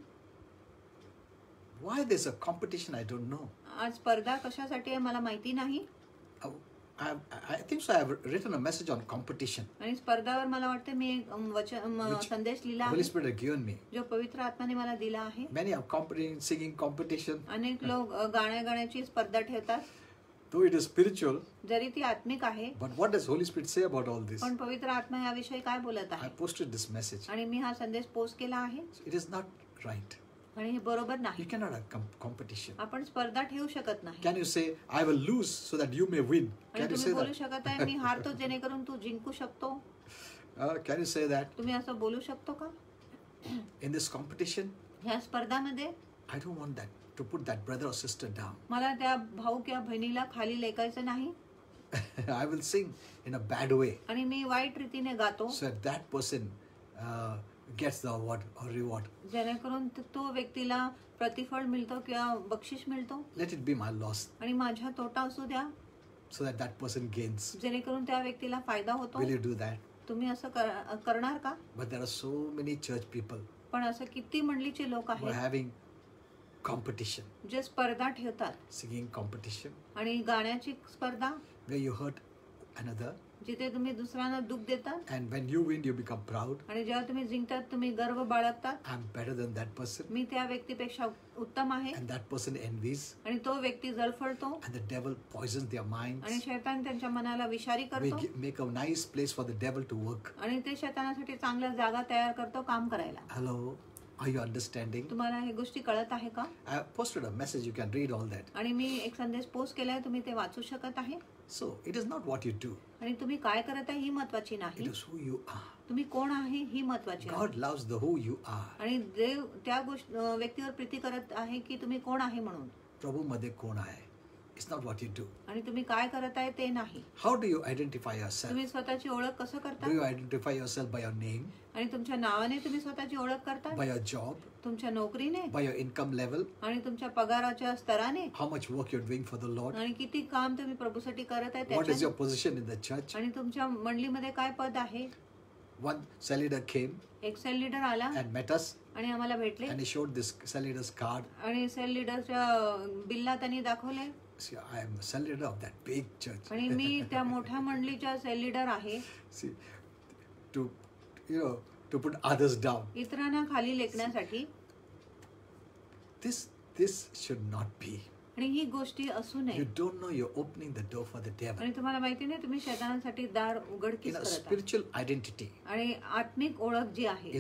Why there's a competition, I don't know. आज स्पर्धा कशासाठी आहे मला माहिती नाही. I think so. I have written a message on competition, आणि स्पर्धावर मला वाटतं मी एक संदेश लिहिला Holy आहे Spirit has given me. जो पवित्र आत्म्याने मला दिला आहे. Many are competing, singing competition. अनेक लोक गाण्याची स्पर्धा ठेवतात, Though it is spiritual, जरी ती आत्मिक आहे, but what does Holy Spirit say about all this? पण पवित्र आत्मा याविषयी काय बोलत I आहे. posted this message. आणि मी हा संदेश पोस्ट केला आहे. It is not right. आणि हे बरोबर नाही. You cannot have competition. आपण स्पर्धा ठेवू शकत नाही. Can you say, I will lose so that you may win? आणि Can you तुम्ही say बोलू that? शकत आहे मी हारतो जेणेकरून तू जिंकू शकतो. Can you say that? तुम्ही असं बोलू शकतो का. In this competition, ह्या स्पर्धामध्ये I don't want that to put that brother or sister down. मला त्या भाऊ किंवा बहिणीला खाली लेखायचं नाही I will sing in a bad way, आणि मी वाईट रीतीने गातो so that that person gets the award or reward. जेणेकरून तो व्यक्तीला प्रतिफळ मिळतो किंवा बक्षीस मिळतो Let it be my loss, आणि माझ्या तोटा असू द्या so that that person gains. जेणेकरून त्या व्यक्तीला फायदा होतो Will you do that? तुम्ही असं करणार का But there are so many church people पण असं किती मंडळीचे लोक who are आहेत having competition, जे स्पर्धा ठेवतात singing competition, आणि गाण्याची स्पर्धा where you hurt another, जिथे तुम्ही दुसऱ्यांना दुःख देतात and when you win, you become proud. आणि जेव्हा तुम्ही जिंकतात तुम्ही गर्व बाळगतात I'm better than that person, मी त्या व्यक्तीपेक्षा उत्तम आहे and that person envies, आणि तो व्यक्ती जळफळतो and the devil poisons their minds. आणि शैतान त्यांच्या मनाला विषारी We करतो make a nice place for the devil to work. आणि ते शैतानासाठी चांगल्या जागा तयार करतो काम करायला Hello, are you understanding? तुम्हाला हे गोष्टी कळत आहे का I posted a message, you can read all that. आणि मी एक संदेश पोस्ट केलाय तुम्ही ते वाचू शकत आहे So, it is not what you do, आणि तुम्ही काय करत आहे ही महत्वाची it नाही is who you are. तुम्ही कोण आहे ही महत्वाची आहे God loves the who you are. आणि देव त्या व्यक्तीवर प्रीती करत आहे की तुम्ही कोण आहे म्हणून प्रभु मध्ये कोण आहे? It's not what you do. आणि तुम्ही काय करत आहे ते नाही How do you identify yourself? तुम्ही स्वतःची ओळख कसं करता Do you identify yourself by your name, आणि तुमच्या नावाने तुम्ही स्वतःची ओळख करता by your job, तुमच्या नोकरीने by your income level, आणि तुमच्या पगाराच्या स्तराने how much work you're doing for the Lord, आणि किती काम तुम्ही प्रभूसाठी करत आहे what is त्याच्याने your position in the church? आणि तुमच्या मंडळीमध्ये काय पद आहे One cell leader came एक सेल लीडर आला and met us, आणि आम्हाला भेटले and he showed this cell leader's card. आणि सेल लीडरच्या बिल्ला त्यांनी दाखवले See, I am a cell leader of that big church. आणि मी त्या मोठ्या मंडळीच्या सेल लीडर आहे See, to to put others down. इतरांना खाली लेखण्यासाठी This should not be. आणि ही गोष्टी असू नये You don't know you're opening the door for the devil. आणि तुम्हाला माहिती नाही तुम्ही शैतानासाठी दार उघडकीस In a करत आहे spiritual identity आणि आत्मिक ओळख जी आहे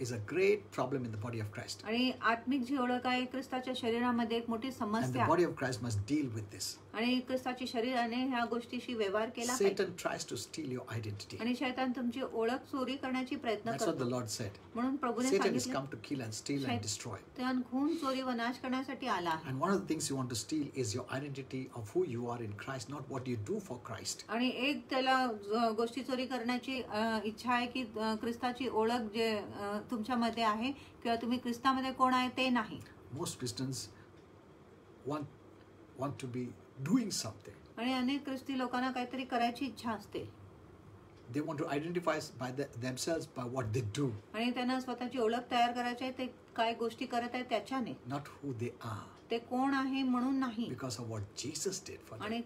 is a great problem in the body of Christ. आणि आत्मिक जी ओळख आहे ख्रिस्ताच्या शरीरामध्ये एक मोठी And the समस्या body of Christ must deal with this. आणि ख्रिस्ताची शरीराने ह्या गोष्टीशी व्यवहार केला पाहिजे Satan tries to steal your identity. आणि शैतान तुमची ओळख चोरी करण्याची प्रयत्न That's what the करतो Lord said. म्हणून प्रभूने Satan has सांगितले come to kill and steal and destroy. शैतान खून चोरी व नाश करण्यासाठी आला आहे And one of the things you want to steal is your identity of who you are in Christ, not what you do for Christ. आणि एक त्याला गोष्टी चोरी करण्याची इच्छा आहे की ख्रिस्ताची ओळख जे तुमच्यामध्ये आहे किंवा तुम्ही ख्रिस्तामध्ये कोण आहे ते नाही Most Christians want to be doing something. आणि अनेक ख्रिस्ती लोकांना काहीतरी करायची इच्छा असते They want to identify by themselves by what they do, आणि त्यांना स्वतःची ओळख तयार करायची आहे ते काय गोष्टी करत आहेत त्याच्याने not who they are, ते कोण आहे म्हणून नाही because of what Jesus did for them. आणि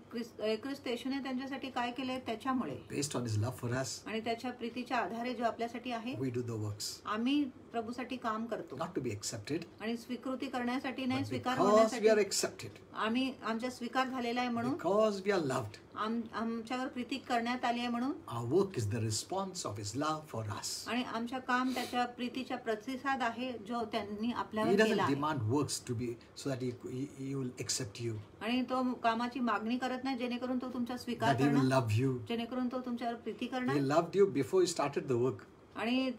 ख्रिस्त येशूने त्यांच्यासाठी काय केले त्याच्यामुळे Based on His love for us, आणि त्याच्या प्रीतीच्या आधारे जो आपल्यासाठी आहे we do the works, आम्ही प्रभूसाठी काम करतो not to be accepted, आणि स्वीकृती करण्यासाठी नाही but स्वीकार because we are होण्यासाठी accepted, आम्ही आमच्या स्वीकार झालेला आहे म्हणून because we are loved. आमच्यावर प्रीती करण्यात आली आहे म्हणून Our work is the response of His love for us. आणि आमच्या काम त्याच्या प्रीतीच्या प्रतिसाद आहे जो त्यांनी He आपल्यावर केला doesn't आहे demand works to be so that He will accept you, आणि तो कामाची मागणी करत नाही जेणेकरून तो तुमचा स्वीकार that He will करणार love you. जेणेकरून तो तुमच्यावर प्रीती He करणार loved you before you started the work. आणि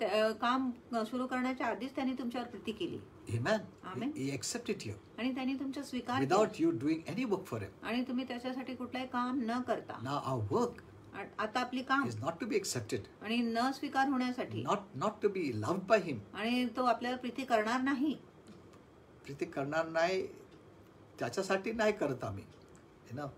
काम सुरू करण्याच्या आधीच त्यांनी तुमच्यावर प्रीती केली Amen. Amen. He accepted you आणि त्यांनी तुमचा स्वीकार केला. without you doing any work for Him. आणि तुम्ही त्याच्यासाठी कुठलाही काम न करता Now our work आता आपली काम is not to be accepted, आणि न स्वीकार होण्यासाठी not to be loved by Him. आणि तो आपल्याला प्रीती करणार नाही प्रीती करणार नाही त्याच्यासाठी नाही करत आम्ही. You know,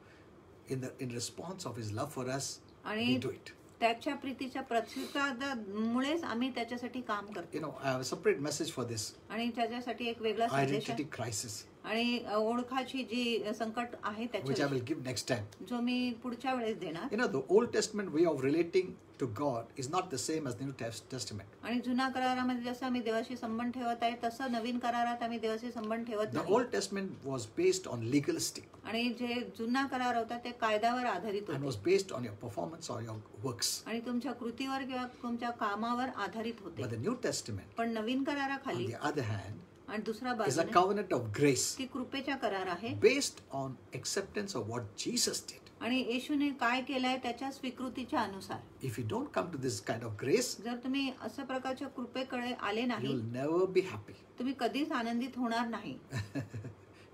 in response of His love for us, आणि we do it. त्याच्या प्रीतीच्या प्रतिसादामुळेच आम्ही त्याच्यासाठी काम करतो You know, I have a separate message for this आणि त्याच्यासाठी एक वेगळा संदेश identity आहे crisis, आणि ओळखाची जी संकट आहे which I त्याच्या will give next time. जो मी पुढच्या वेळेस देणार You know, the Old Testament way of relating to God is not the same as the New Testament. आणि जुना करारामध्ये जसं आम्ही देवाशी संबंध ठेवत आहे तसं नवीन करारात आम्ही देवाशी संबंध ठेवत The नाही Old Testament was based on legalistic आणि जे जुना करार होता ते कायद्यावर आधारित and was होते based on your performance or your works. आणि तुमच्या कृतीवर किंवा तुमच्या कामावर आधारित होते But the New Testament, पण नवीन on कराराखाली the other hand, आणि दुसरा is a बाजूने covenant of grace ती कृपेचा करार आहे based on acceptance of what Jesus did. आणि येशूने काय केलंय त्याच्या स्वीकृतीच्या अनुसार. If you don't come to this kind of grace, जर तुम्ही अशा प्रकारच्या कृपेकडे आले नाही, you'll never be happy. तुम्ही कधीच आनंदित होणार नाही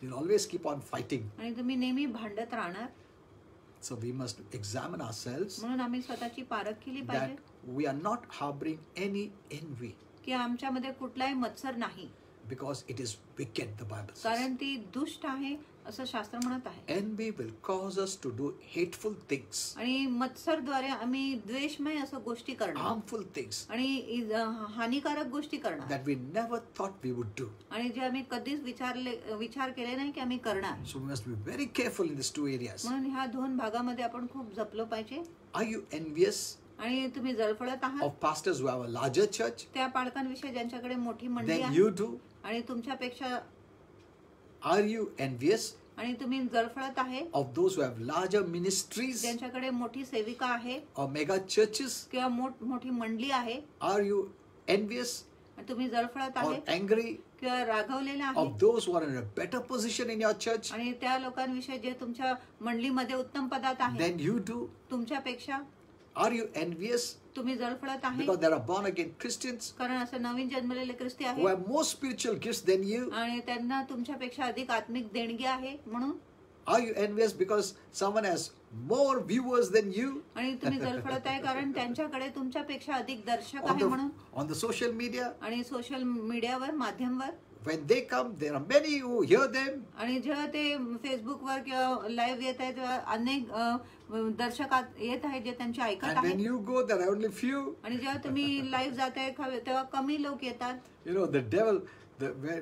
You'll always keep on fighting. आणि तुम्ही नेहमी भांडत राहणार. So we must examine ourselves म्हणून आम्ही स्वतःची पारख केली पाहिजे that we are not harboring any envy, की आमच्यामध्ये कुठलाही मत्सर नाही, because it is wicked, the Bible says. कारण ती दुष्ट आहे असं शास्त्र म्हणत आहे. Envy will cause us to do hateful things, आणि मत्सरद्वारे आम्ही द्वेषमय असं गोष्टी करणार harmful things आणि हानिकारक गोष्टी करणार that we never thought we would do. आणि जे आम्ही कधीच विचार केले नाही की आम्ही करणार. So we must be very careful in these two areas. म्हणून ह्या दोन भागामध्ये आपण खूप जपलो पाहिजे. Are you envious आणि तुम्ही जळफळत आहात of pastors who have a larger church त्या पालकांविषयी ज्यांच्याकडे मोठी मंडळी than आहे you do? आणि तुमच्यापेक्षा, Are you envious आणि तुम्ही जळफळत आहे of those who have larger ministries ज्यांच्याकडे मोठी सेविका आहे or mega churches? किंवा मोठी मंडळी आहे? Are you envious तुम्ही जळफळत or आहे angry किंवा रागवलेला आहे of those who are in a better position in your church आणि त्या लोकांविषयी जे तुमच्या मंडळीमध्ये उत्तम पदात आहे than you do? तुमच्यापेक्षा? Are you envious तुम्ही जळफळत आहे because there are born again Christians कारण असं नवीन जन्मलेले ख्रिस्ती who आहे have more spiritual gifts than you? आणि त्यांना तुमच्यापेक्षा अधिक आत्मिक देणगी आहे म्हणून? Are you envious because someone has more viewers than you आणि तुम्ही जळफळत आहे कारण त्यांच्याकडे तुमच्यापेक्षा अधिक दर्शक आहे म्हणून? on the social media? आणि सोशल मीडियावर, माध्यमवर When they come, there are many who hear them. आणि जेव्हा ते फेसबुकवर किंवा लाईव्ह येत आहेत तेव्हा अनेक दर्शक येत आहेत जे त्यांचे ऐकत And when आहेत. you go, there are only few. आणि जेव्हा तुम्ही लाईव्ह जाताय तेव्हा कमी लोक येतात. You know, the devil,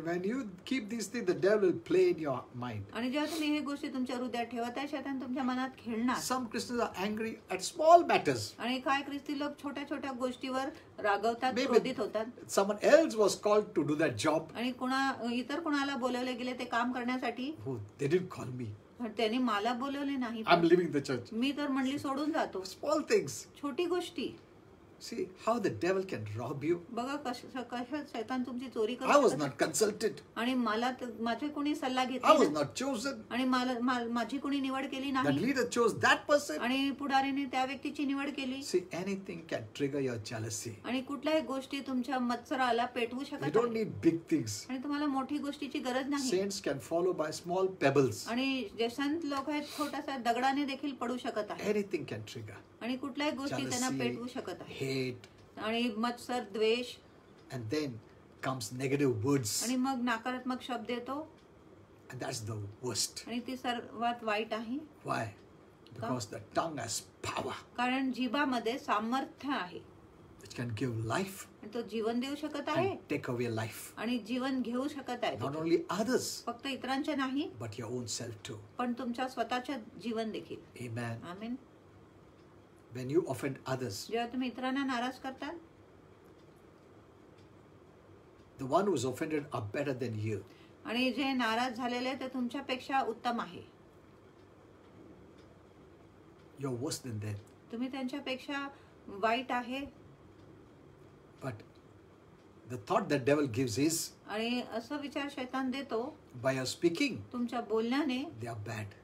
when you keep these things, the devil will play in your mind. आणि जेव्हा तुम्ही हे गोष्टी तुमच्या हृदयात ठेवत आहे शैतान तुमच्या मनात खेळणार. Some Christians are angry at small matters. आणि काय ख्रिस्ती लोक छोट्या छोट्या गोष्टीवर रागवतात, Maybe क्रोधित होतात. someone else was called to do that job. आणि इतर कोणाला बोलवले गेले ते काम करण्यासाठी. Oh, they didn't call me. त्यांनी मला बोलवले नाही. I'm leaving the church. मी तर मंडळी सोडून जातो. Small things. छोटी गोष्टी. See how the devil can rob you. बघा कशा शैतान तुमची चोरी I was करतो. not consulted. आणि माझे कोणी सल्ला I was घेतला not chosen. आणि माझी कोणी निवड केली That नाही leader chose that person. आणि पुढारीने त्या व्यक्तीची निवड केली. See, anything can trigger your jealousy. आणि कुठल्याही गोष्टी तुमच्या मत्सराला पेटवू You शकत don't नाही. need big things. आणि तुम्हाला मोठी गोष्टीची गरज नाही. Saints can follow by small pebbles. आणि जे संत लोक आहेत छोटासा दगडाने देखील पडू शकत आहे. Anything can trigger आणि कुठल्याही गोष्टी त्यांना jealousy, पेटवू शकत आहे. hate, आणि मत्सर, द्वेष and then comes negative words. आणि मग नकारात्मक शब्द येतो And that's the worst. आणि ती सर्वात वाईट आहे. Why? Because the tongue has power. कारण जिभामध्ये सामर्थ्य आहे. It can give life आणि तो जीवन देऊ शकत आहे and take away life. आणि जीवन घेऊ शकत आहे. Not only others, फक्त इतरांचे नाही but your own self too. पण तुमच्या स्वतःचे जीवन देखील. Amen. Amen. When you offend others, जेव्हा तुम्ही इतरांना नाराज करता the one who is offended are better than you. आणि जे नाराज झालेले ते तुमच्यापेक्षा उत्तम आहे. You're worse than them. तुम्ही त्यांच्यापेक्षा वाईट आहे. But the thought that devil gives is, आणि असं विचार शैतान देतो by your speaking, तुमच्या बोलण्याने they are bad.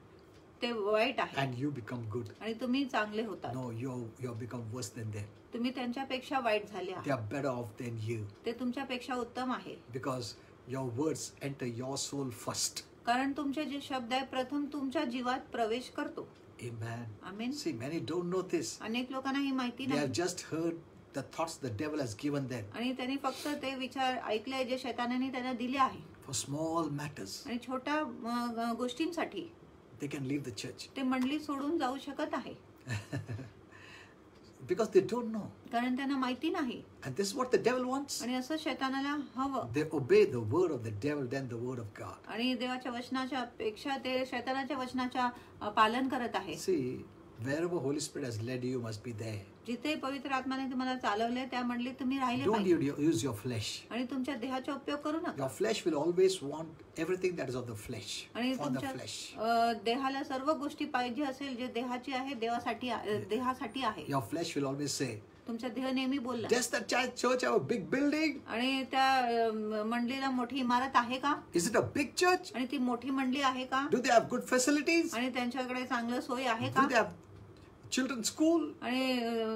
ते वाईट आहे And you become good. आणि तुम्ही चांगले होतात. No, you become worse than them. तुम्ही त्यांच्यापेक्षा वाईट झाले They आहात. are better off than you. ते तुमच्यापेक्षा उत्तम आहे. Because your words enter your soul first. कारण तुमचे जे शब्द आहे प्रथम तुमच्या जीवात प्रवेश करतो. Amen. Amen. See, many don't know this. अनेक लोकांना ही माहिती They have नाही just heard the thoughts the devil has given them आणि त्यांनी फक्त ते विचार ऐकले जे शैतानाने त्यांना दिले आहे. for small matters. आणि छोट्या गोष्टींसाठी They can leave the church ते मंडळी सोडून जाऊ शकत आहे. because they don't know. कारण त्यांना माहिती नाही. And this is what the devil wants. आणि असं शैतानाला हवं. They obey the word of the devil than the word of God. आणि देवाच्या वचनाच्या पेक्षा ते शैतानाच्या वचनाच्या पालन करत आहे. See, wherever Holy Spirit has led you, you must be there. जिथे पवित्र आत्माने तुम्हाला चालवले त्या मंडळीत तुम्ही राहिले Don't पाहिजे. use your flesh. आणि तुमच्या देहाचा उपयोग करू नका. Your flesh will always want everything that is of the flesh. आणि For the तुमच्या flesh. देहाला सर्व गोष्टी पाहिजे असेल जे देहाची आहे देवासाठी देहासाठी आहे. Your flesh will always say, तुमचा देह नेहमी बोलला. Does that church have a big building? आणि त्या मंडळीला मोठी इमारत आहे का? Is it a big church? आणि ती मोठी मंडळी आहे का? Do they have good facilities? आणि त्यांच्याकडे चांगलं सोय आहे Do का? they have children's school? आणि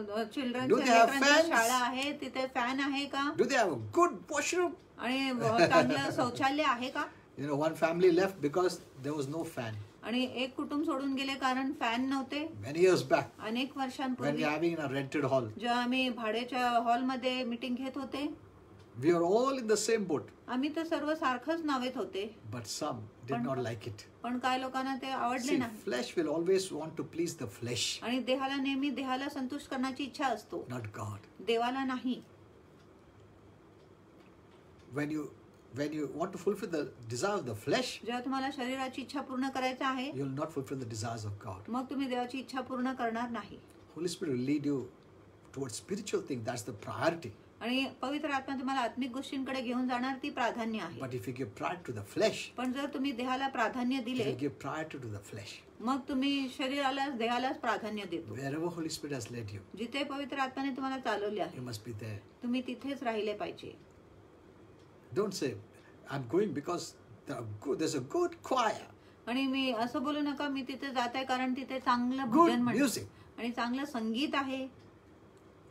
Do चिल्ड्रनच्या they have लेकरांची fans? शाळा आहे, तिथे फॅन आहे का? Do they have a good washroom? आणि चांगलं शौचालय आहे का? You know, one family left because there was no fan. आणि एक कुटुंब सोडून गेले कारण फॅन नव्हते. Many years back, अनेक when वर्षांपूर्वी we were having in a rented hall, जेव्हा आम्ही भाड्याच्या हॉलमध्ये मीटिंग घेत होते, we were all in the same boat. आम्ही तर सर्व सारखंच नावेत होते. But some did not like it. पण काय लोकांना ते आवडले See, नाही. flesh will always want to please the flesh, आणि देहाला नेहमी देहाला संतुष्ट करण्याची इच्छा असतो, not God. देवाला नाही. When you want to fulfill the desire of the flesh, जेव्हा तुम्हाला शरीराची इच्छा पूर्ण करायची आहे, you will not fulfill the desires of God. मग तुम्ही देवाची इच्छा पूर्ण करणार नाही. Holy Spirit will lead you towards spiritual things. That's the priority. आणि पवित्र आत्मा तुम्हाला आत्मिक गोष्टींकडे घेऊन जाणार, ती प्राधान्य आहे. But if you give priority to the flesh, पण जर तुम्ही देहाला प्राधान्य you दिले, will give priority to the flesh. मग तुम्ही शरीराला देहालाच प्राधान्य देतो. Wherever Holy Spirit has led you, जिथे पवित्र आत्म्याने तुम्हाला चालवले आहे, you must be there. तुम्ही तिथेच राहिले पाहिजे. Don't say, I'm going because there's a good choir, आणि मी असं बोलू नका, मी तिथे जात आहे कारण तिथे चांगलं good भजन music. आणि चांगलं संगीत आहे.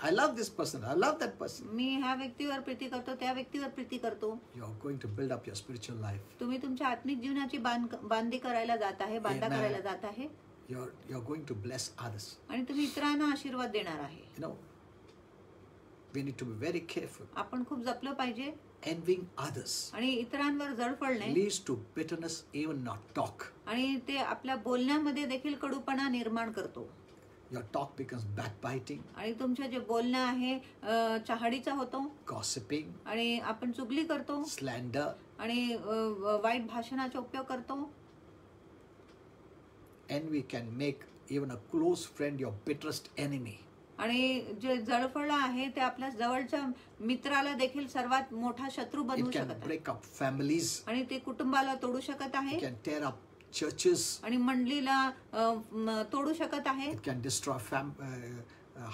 I love this person, I love that person. मी ह्या व्यक्तीवर प्रीती करतो, त्या व्यक्तीवर प्रीती करतो. You're going to build up your spiritual life. तुम्ही तुमच्या आत्मिक जीवनाची बांधी करायला जात आहे, बांधा Amen. करायला जात आहे. You're going to bless others. आणि तुम्ही इतरांना आशीर्वाद देणार आहे. You know, we need to be very careful. आपण खूप जपलं पाहिजे. Envying others आणि इतरांवर जळ पडणे leads to bitterness, even not talk. आणि ते आपल्या बोलण्यामध्ये देखील कडूपणा निर्माण करतो. Your talk becomes backbiting, आणि तुमचं जे बोलणं आहे चहाडीचा होतो, gossiping, आणि आपण चुगली करतो, slander. आणि वाईट भाषणाचा उपयोग करतो. Envy can make even a close friend your bitterest enemy. आणि जे जळफळ आहे ते आपल्या जवळच्या मित्राला देखील सर्वात मोठा शत्रू बनवू It can शकत आहे. break up families. आणि ते कुटुंबाला तोडू शकत आहे, It can tear up churches. आणि मंडळीला तोडू शकत आहे, It can destroy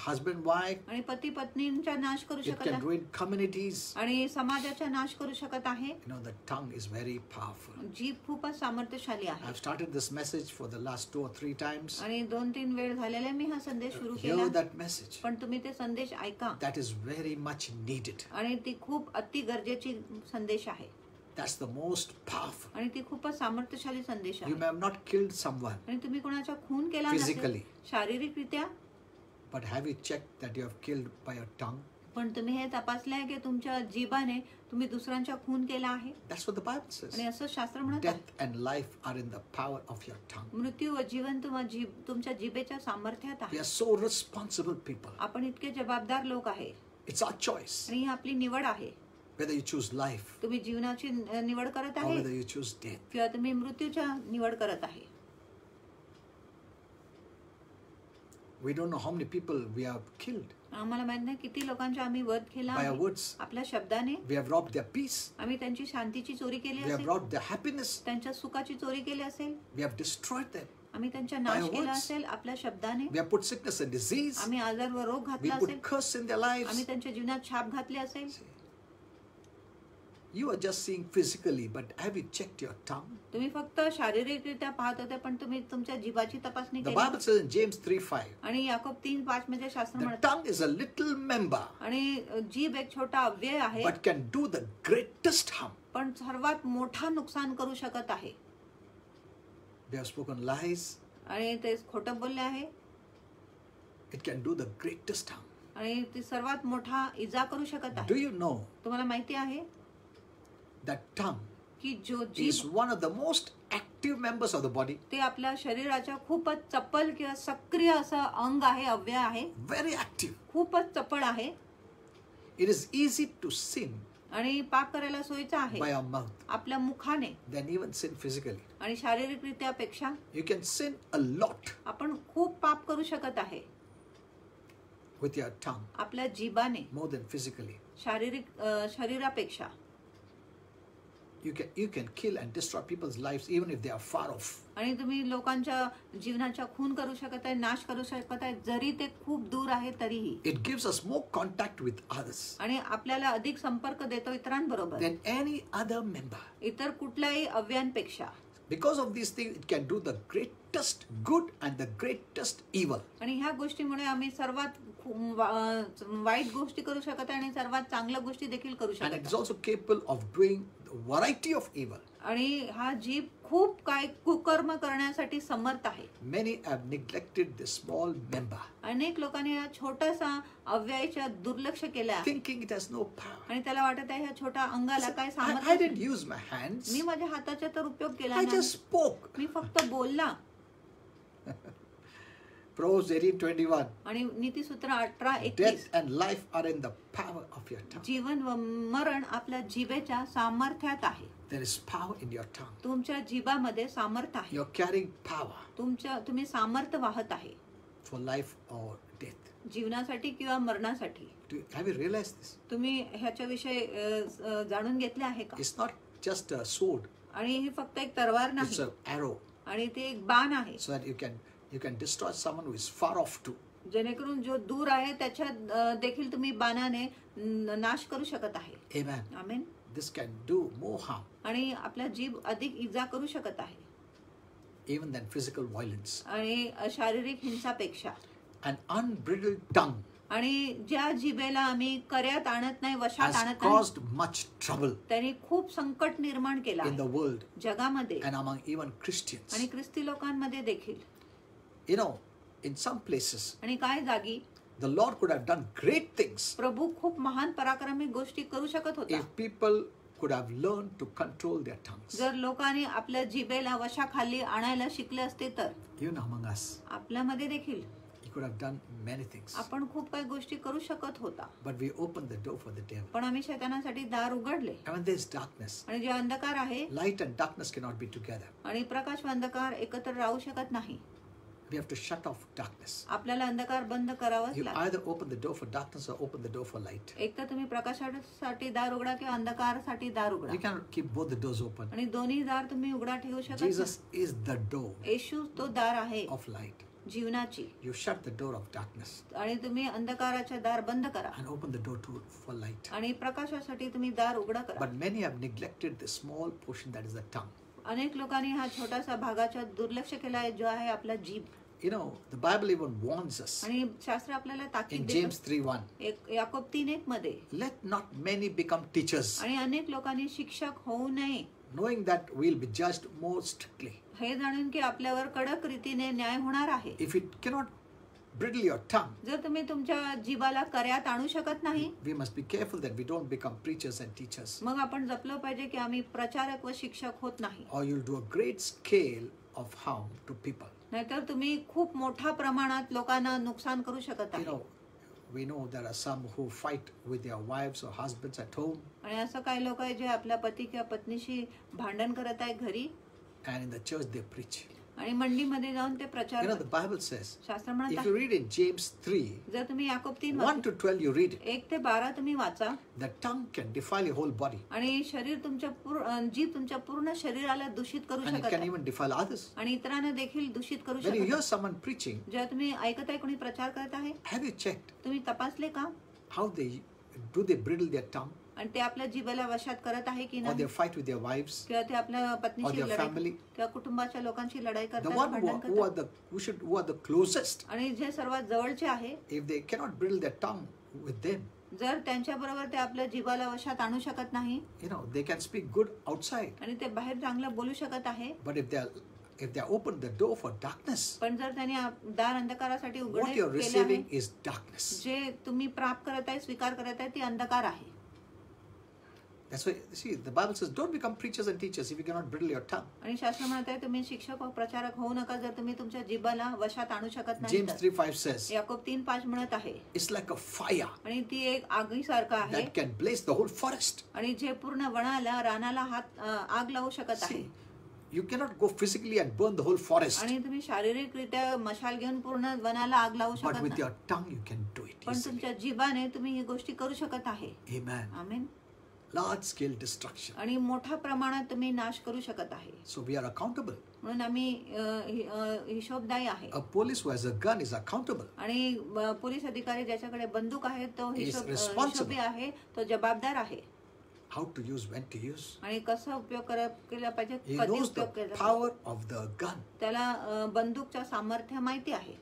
husband, wife. आणि पती पत्नींचा नाश करू It शकत can आहे, ruin communities. आणि समाजाचा नाश करू शकत आहे. You know, the tongue is very powerful. जीभ खूपच सामर्थ्यशाली आहे. I've started this message for the last 2 or 3 times. आणि 2-3 वेळ झालेले मी हा संदेश सुरू Hear केला, that message. पण तुम्ही ते संदेश ऐका. That is very much needed. आणि ती खूप अति गरजेची संदेश आहे, That's the most powerful. आणि ती खूपच सामर्थ्यशाली संदेश You आहे. may have not killed someone, आणि तुम्ही कोणाचा खून केला Physically. नसेल शारीरिकरित्या, but have you checked that you have killed by your tongue? पण तुम्ही हे तपासले आहे की तुमच्या जीभाने तुम्ही दुसऱ्यांचा खून केला आहे. That's what the Bible says. आणि असं शास्त्र म्हणत आहे, Death and life are in the power of your tongue. मृत्यू व जीवन तुमच्या जिभेच्या सामर्थ्यात We आहे. are so responsible people. आपण इतके जबाबदार लोक आहे, It's our choice आणि ही आपली निवड आहे. whether you choose life तुम्ही जीवनाची निवड करत or आहे whether you choose death. किंवा तुम्ही मृत्यूच्या निवड करत आहे. We don't know how many people we have killed आम्हाला माहित नाही किती लोकांचा आम्ही वध केला by our आहे. words. आपल्या शब्दाने We have robbed their peace. आम्ही त्यांची शांतीची चोरी केली We have असेल, robbed their happiness. त्यांच्या सुखाची चोरी केली असेल, We have destroyed them. आम्ही त्यांचा By नाश our केला words. असेल आपल्या शब्दाने, We have put sickness and disease. आम्ही आजार व रोग We घातला put असेल, curse in their lives. आम्ही त्यांच्या जीवनात छाप घातली असेल. You are just seeing physically, but have you checked your tongue? तुम्ही फक्त शारीरिकरित्या पाहत होते, पण तुम्ही तुमच्या जीवाची तपासणी The केली. Bible says in James 3:5, आणि याकोब 3:5 मध्ये शास्त्र the म्हणतात, tongue is a little member, आणि जीभ एक छोटा अव्यय आहे, but can do the greatest harm. पण सर्वात मोठा नुकसान करू शकत आहे. We have spoken lies. आणि ते खोटं बोलले आहे, It can do the greatest harm. आणि ते सर्वात मोठा इजा करू शकत Do आहे. you know तुम्हाला माहिती आहे that tongue की जो is जीभ one of the most active members of the body? ते आपल्या शरीराच्या खूपच चपल किंवा सक्रिय असं अंग आहे, अव्यय आहे, Very active. खूपच चपळ आहे. It is easy to sin आणि पाप करायला सोयीचं आहे by our mouth आपल्या मुखाने, than even sin physically. आणि शारीरिकरित्या पेक्षा You can sin a lot आपण खूप पाप करू शकत आहे with your tongue, आपल्या जीभाने, more than physically. शरीरापेक्षा. you can kill and destroy people's lives even if they are far off. आणि तुम्ही लोकांच्या जीवनाचा खून करू शकत आहे, नाश करू शकत आहे, जरी ते खूप दूर आहे तरीही. It gives us more contact with others आणि आपल्याला अधिक संपर्क देतो इतरांबरोबर than any other member. इतर कुठल्याही अवयवांपेक्षा. Because of these things, it can do the greatest good and the greatest evil. आणि ह्या गोष्टीमुळे आम्ही सर्वात वाईट गोष्टी करू शकत आहे आणि सर्वात चांगल्या गोष्टी देखील करू And शकत it is आहे. also capable of doing a variety of evil. आणि हा जीव खूप काय कुकर्म करण्यासाठी समर्थ आहे. Many have neglected this small member, अनेक लोकांनी हा छोटासा अव्ययाच्या दुर्लक्ष केलं आहे thinking it has no power. आणि त्याला वाटत आहे ह्या छोट्या अंगाला काय I सामर्थ्य. didn't use my hands. मी माझ्या हाताचा तर उपयोग केला I नाही, just spoke. मी फक्त बोलला. Proverbs 18:21. आणि नीतिसूत्र 18:21 Death and life are in the power of your tongue. जीवन व मरण आपल्या जिभेच्या सामर्थ्यात आहे. There is power in your tongue. तुमच्या जिभामध्ये सामर्थ्य आहे. You're carrying power तुम्ही सामर्थ्य वाहत आहे for life or death. जीवनासाठी किंवा मरणासाठी. Have you realized this? तुम्ही ह्याच्याविषयी जाणून घेतले आहे का? It's not just a sword. आणि ही फक्त एक तलवार It's नाही, an arrow, आणि ते एक बाण आहे, so that you can destroy someone who is far off too. जेणेकरून जो दूर आहे त्याच्यात देखील तुम्ही बाणाने नाश करू शकत आहे. Amen. Amen. This can do more harm आणि आपला जीव अधिक इजा करू शकत आहे, even than physical violence. आणि शारीरिक हिंसापेक्षा. An unbridled tongue आणि ज्या जिभेला आम्ही कर्यात आणत नाही, वशात has आणत नाही, caused much trouble त्यांनी खूप संकट निर्माण केला in the world जगामध्ये and among even Christians. आणि ख्रिस्ती लोकांमध्ये देखील. You know, in some places, आणि काय जागी the Lord could have done great things प्रभू खूप महान पराक्रमी गोष्टी करू शकत होता if people could have learned to control their tongues. जर लोकांनी आपल्या जिभेला वशाखाली आणायला शिकले असते तर. Even among us, आपल्यामध्ये देखील He could have done many things. आपण खूप काही गोष्टी करू शकत होता, But we opened the door for the devil. पण आम्ही शैतानासाठी दार उघडले. And when there's darkness, आणि जे अंधकार आहे, light and darkness cannot be together. आणि प्रकाश व अंधकार एकत्र राहू शकत नाही. We have to shut off darkness. आपल्याला अंधकार बंद करावाच You लागेल. either open the door for darkness or open the door for light. एक तर तुम्ही प्रकाशासाठी दार उघडा किंवा अंधकारासाठी दार उघडा, You cannot keep both the doors open. आणि दोन्ही दार तुम्ही उघडा ठेवू शकत Jesus is the door नाही. येशू तो दार आहे of light. जीवनाची, You shut the door of darkness आणि तुम्ही अंधकाराचे दार बंद करा and open the door for light. आणि प्रकाशासाठी तुम्ही दार उघडा करा. But many have neglected the small portion that is the tongue. अनेक लोकांनी हा छोटासा भागाचा दुर्लक्ष केला आहे, जो आहे आपला जीभ. You know, the Bible even warns us आणि शास्त्र आपल्याला ताकीद in देतं. James 3:1. याकोब 3:1 मध्ये, Let not many become teachers, आणि अनेक लोकांनी शिक्षक होऊ नये, knowing that we'll be judged more strictly. हे जाणून की आपल्यावर कडक रीतीने न्याय होणार आहे. If you cannot bridle your tongue, जर तुम्ही तुमच्या जीवाला कर्यात आणू शकत नाही, we must be careful that we don't become preachers and teachers, मग आपण जपलं पाहिजे की आम्ही प्रचारक व शिक्षक होत नाही. or you'll do a great scale of harm to people. नाहीतर तुम्ही खूप मोठ्या प्रमाणात लोकांना नुकसान करू शकत You आहे. know, we know there are some who fight with their wives or husbands at home, आणि असं काही लोक आहे जे आपल्या पती किंवा पत्नीशी भांडण करत आहे घरी, and in the church they preach. आणि मंडीमध्ये जाऊन ते प्रचार You know, the करतात. Bible says, शास्त्र म्हणत if आहे, you read in James 3, जर तुम्ही Yakob 3 1 to 12, you read it. 1 ते 12 तुम्ही वाचा, The tongue can defile your whole body, आणि शरीर तुमच्या जीभ तुमच्या पूर्ण शरीराला दूषित करू and it शकत can आहे, even defile others. आणि इतरांना देखील दूषित करू When you शकत hear आहे. someone preaching, जेव्हा तुम्ही ऐकत आहे कोणी प्रचार करत आहे, have you checked तुम्ही तपासले का? how they bridle their tongue, आणि ते आपल्या जीवाला वशात करत आहे की or नाही, they fight with their wives, किंवा ते आपल्या or पत्नीशी their लढाई family? किंवा कुटुंबाच्या लोकांशी लढाई The करतात, one भांडण who are करतात. who are the closest, आणि जे सर्वात जवळचे आहे, if they cannot bridle their tongue with them, जर त्यांच्याबरोबर ते आपल्या जीवाला वशात आणू शकत नाही, you know, they can speak good outside, आणि ते बाहेर चांगलं बोलू शकत आहे, but if they open the door for darkness, पण जर त्यांनी दार अंधकारासाठी what उघडे you're केले receiving आहे, is darkness. जे तुम्ही प्राप्त करत आहे, स्वीकार करत आहे, ती अंधकार आहे. That's why, see, the Bible says, don't become preachers and teachers if you cannot bridle your tongue. आणि शास्त्र म्हणत आहे, तुम्ही शिक्षक व प्रचारक होऊ नका जर तुम्ही तुमच्या जिभाला वशात आणू शकत नाही James तर. 3:5 says, याकोब 3:5 म्हणत आहे, it's like a fire आणि ती एक आगीसारखं आहे, that can blaze the whole forest. आणि जे पूर्ण वनाला रानाला आग लावू शकत आहे. See, you cannot go physically and burn the whole forest, आणि तुम्ही शारीरिकरित्या मशाल घेऊन पूर्ण वनाला आग लावू but शकत with नाही, your tongue you can do it पण easily. तुमच्या जिभाने तुम्ही ही गोष्टी करू शकत आहे. Amen. आमेन. large scale destruction. आणि मोठ्या प्रमाणात तुम्ही नाश करू शकत आहे. So we are accountable. म्हणून आम्ही हिशोबदायी आहे. A police who has a gun is accountable. आणि पोलीस अधिकारी ज्याच्याकडे बंदूक आहे तो responsible. हिशोबी आहे, तो जबाबदार आहे. How to use, when to use. आणि कसा उपयोग केला पाहिजे, He कधी knows the उपयोग केला power of the gun. त्याला बंदूकच्या सामर्थ्य माहिती आहे.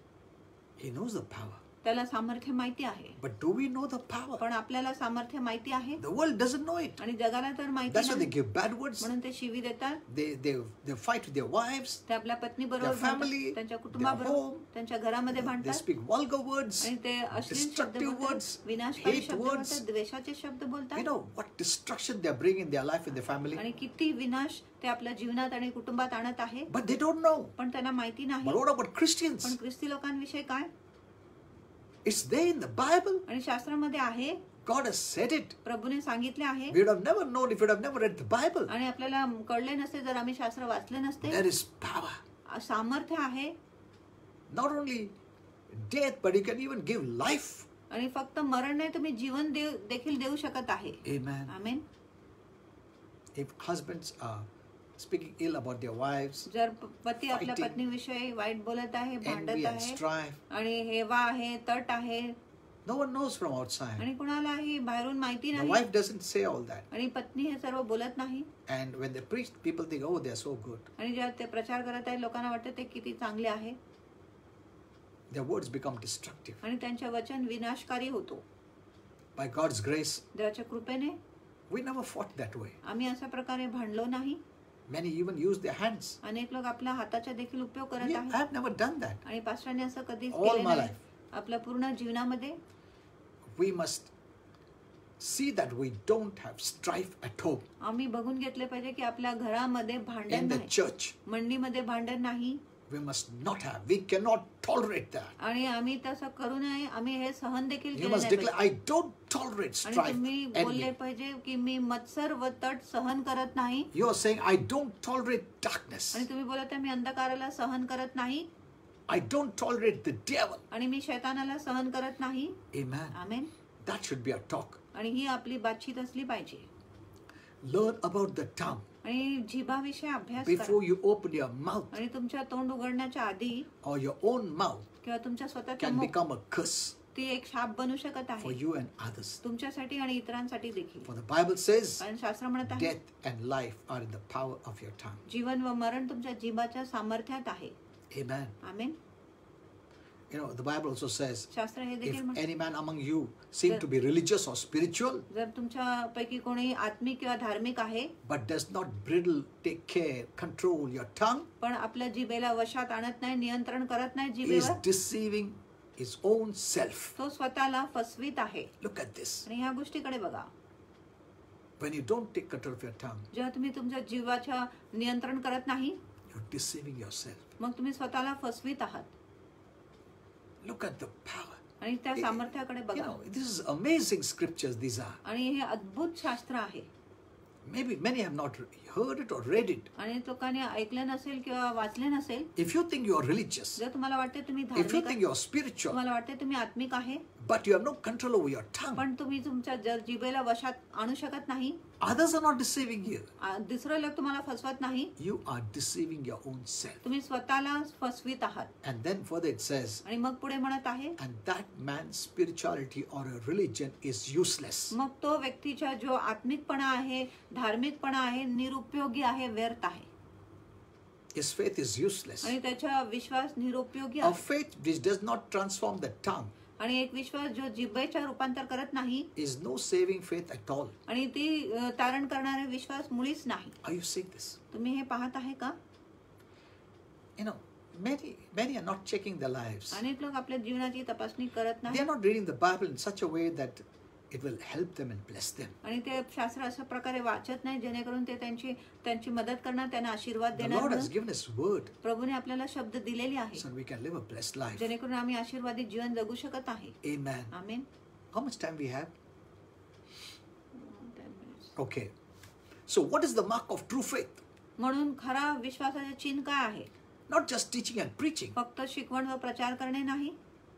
He knows the power. त्याला सामर्थ्य माहिती आहे. But do we know the power? पण आपल्याला सामर्थ्य माहिती आहे. The world doesn't know it. आणि जगाला तर माहिती That's why they नाही. give bad words. म्हणून ते शिवी देतात. They fight with their wives. ते आपल्या पत्नी बरोबर Their family, भांडतात, त्यांच्या their कुटुंबाबरोबर, home. त्यांच्या घरामध्ये They भांडतात. speak vulgar words, आणि ते अश्लील शब्द destructive बोलतात, words, विनाशकारी hate शब्द words. बोलतात, द्वेषाचे शब्द You बोलतात. know what destruction they are bringing in their life and their family. आणि किती विनाश ते आपल्या जीवनात आणि कुटुंबात आणत आहे. But they don't know. पण त्यांना माहिती नाही. But what about Christians? पण ख्रिस्ती लोकांविषयी काय? It's there in the Bible. आणि शास्त्रामध्ये आहे, God has said it. प्रभूने सांगितले आहे. We would have never known if we would have never read the Bible. आणि आपल्याला कळले नसते जर आम्ही शास्त्र वाचले नसते. There is power. सामर्थ्य आहे. Not only death, but you can even give life. आणि फक्त मरण नाही, तुम्ही जीवन देखील देऊ शकत आहे. Amen. Amen. If husbands are speaking ill about their wives, जर पती आपल्या fighting, पत्नीविषयी वाईट बोलत आहे, envy भांडत and आहे, strife, आणि हेवा आहे, तट आहे, no one knows from outside. आणि कुणालाही बाहेरून माहिती The नाही, wife doesn't say all that. आणि पत्नी हे सर्व बोलत नाही. And when they preach, people think, oh, they're so good. आणि जेव्हा ते प्रचार करत आहे लोकांना वाटतं ते किती चांगले आहे. Their words become destructive. आणि त्यांचे वचन विनाशकारी होतो. By God's grace, देवाच्या कृपेने we never fought that way. आम्ही अशा प्रकारे भांडलो नाही. Many even use their hands. अनेक लोक आपल्या हाताचा देखील उपयोग करत I आहेत. have never done that. आणि पास्टरांनी असं कधीच All केले my नाही. life. आपल्या पूर्ण जीवनामध्ये We must see that we don't have strife at home, आम्ही बघून घेतले पाहिजे की आपल्या घरामध्ये भांडण in the नाही, church. मंडीमध्ये भांडण नाही. We must not have. We cannot tolerate that. आणि आम्ही तसं करू नये. आम्ही हे सहन देखील You केले must नाही declare, पाहिजे. I don't tolerate आणि strife, तुम्ही बोलले envy. पाहिजे की मी मत्सर व तट सहन करत नाही. You are saying, I don't tolerate darkness. आणि तुम्ही बोलत आहे मी अंधकाराला सहन करत नाही. I don't tolerate the devil. आणि मी शैतानाला सहन करत नाही. Amen. Amen. That should be our talk. आणि ही आपली बातचीत असली पाहिजे. Learn about the tongue आणि जिभाविषयी अभ्यास before करा. you open your mouth, आणि तुमच्या तोंड उघडण्याच्या आधी or your own mouth किंवा तुमच्या स्वतःच्या can मुख become a curse ती एक शाप बनू शकत for आहे, you and others. तुमच्यासाठी आणि इतरांसाठी देखील. For the Bible says, कारण शास्त्र म्हणत आहे death and life are in the power of your tongue. जीवन व मरण तुमच्या जिभाच्या सामर्थ्यात आहे. Amen. Amen. You know, the Bible also says, शास्त्र हे if देखील म्हणते, any man among you seem to be religious or spiritual, जर तुमच्यापैकी कोणी आत्मिक किंवा धार्मिक आहे but does not bridle, take care, control your tongue, पण आपल्या जिभेला वशात आणत नाही, नियंत्रण करत नाही is जिभेवर, deceiving his own self. तो स्वतःला फसवीत आहे. Look at this. आणि ह्या गोष्टीकडे बघा. When you don't take control of your tongue, जेव्हा तुम्ही तुमच्या जीवाच्या नियंत्रण करत नाही, you're deceiving yourself. मग तुम्ही स्वतःला फसवीत आहात. Look at the power. आणि त्या सामर्थ्याकडे You बघा. know, this is amazing scriptures, these are. आणि हे अद्भुत शास्त्र आहे. Maybe many have not heard it or read it. आणि लोकांनी ऐकलं नसेल किंवा वाचले नसेल. If you think you are religious, जर तुम्हाला वाटते तुम्ही if you धार्मिक think आहे, you are spiritual, तुम्हाला वाटते तुम्ही आत्मिक आहे, but you have no control over your tongue, पण तुम्ही तुमच्या जिभेला वशात आणू शकत नाही, others are not deceiving you. दुसरं लोक तुम्हाला फसवत नाही, You are deceiving your own self. तुम्ही स्वतःला फसवीत आहात. And then further it says, आणि मग पुढे म्हणत आहे, and that man's spirituality or a religion is useless. मग तो व्यक्तीचा जो आत्मिकपणा आहे, धार्मिकपणा आहे, निरुपयोगी आहे, व्यर्थ आहे. His faith is useless. आणि त्याचा विश्वास निरुपयोगी A आहे. faith which does not transform the tongue आणि एक विश्वास जो जिभेच्या रूपांतर करत नाही, is no saving faith at all. आणि ती तारण करणारे विश्वास मुळीच नाही. Are you seeing this? तुम्ही हे पाहत आहे का? You know, many are not checking their lives. अनेक लोक आपल्या जीवनाची तपासणी करत They नाही, are not reading the Bible in such a way that it will help them and bless them. आणि ते शास्त्र अशा प्रकारे वाचत नाही जेणेकरून ते त्यांची मदत करणार, त्यांना आशीर्वाद The देणार Lord has म्हणून. given us word प्रभूने आपल्याला शब्द दिलेले आहे so we can live a blessed life. जेणेकरून आम्ही आशीर्वादित जीवन जगू शकत आहे. Amen. Amen. How much time we have? Okay. So what is the mark of true faith? म्हणून खरा विश्वासाचे चिन्ह काय आहे? Not just teaching and preaching, फक्त शिकवण व प्रचार करणे नाही,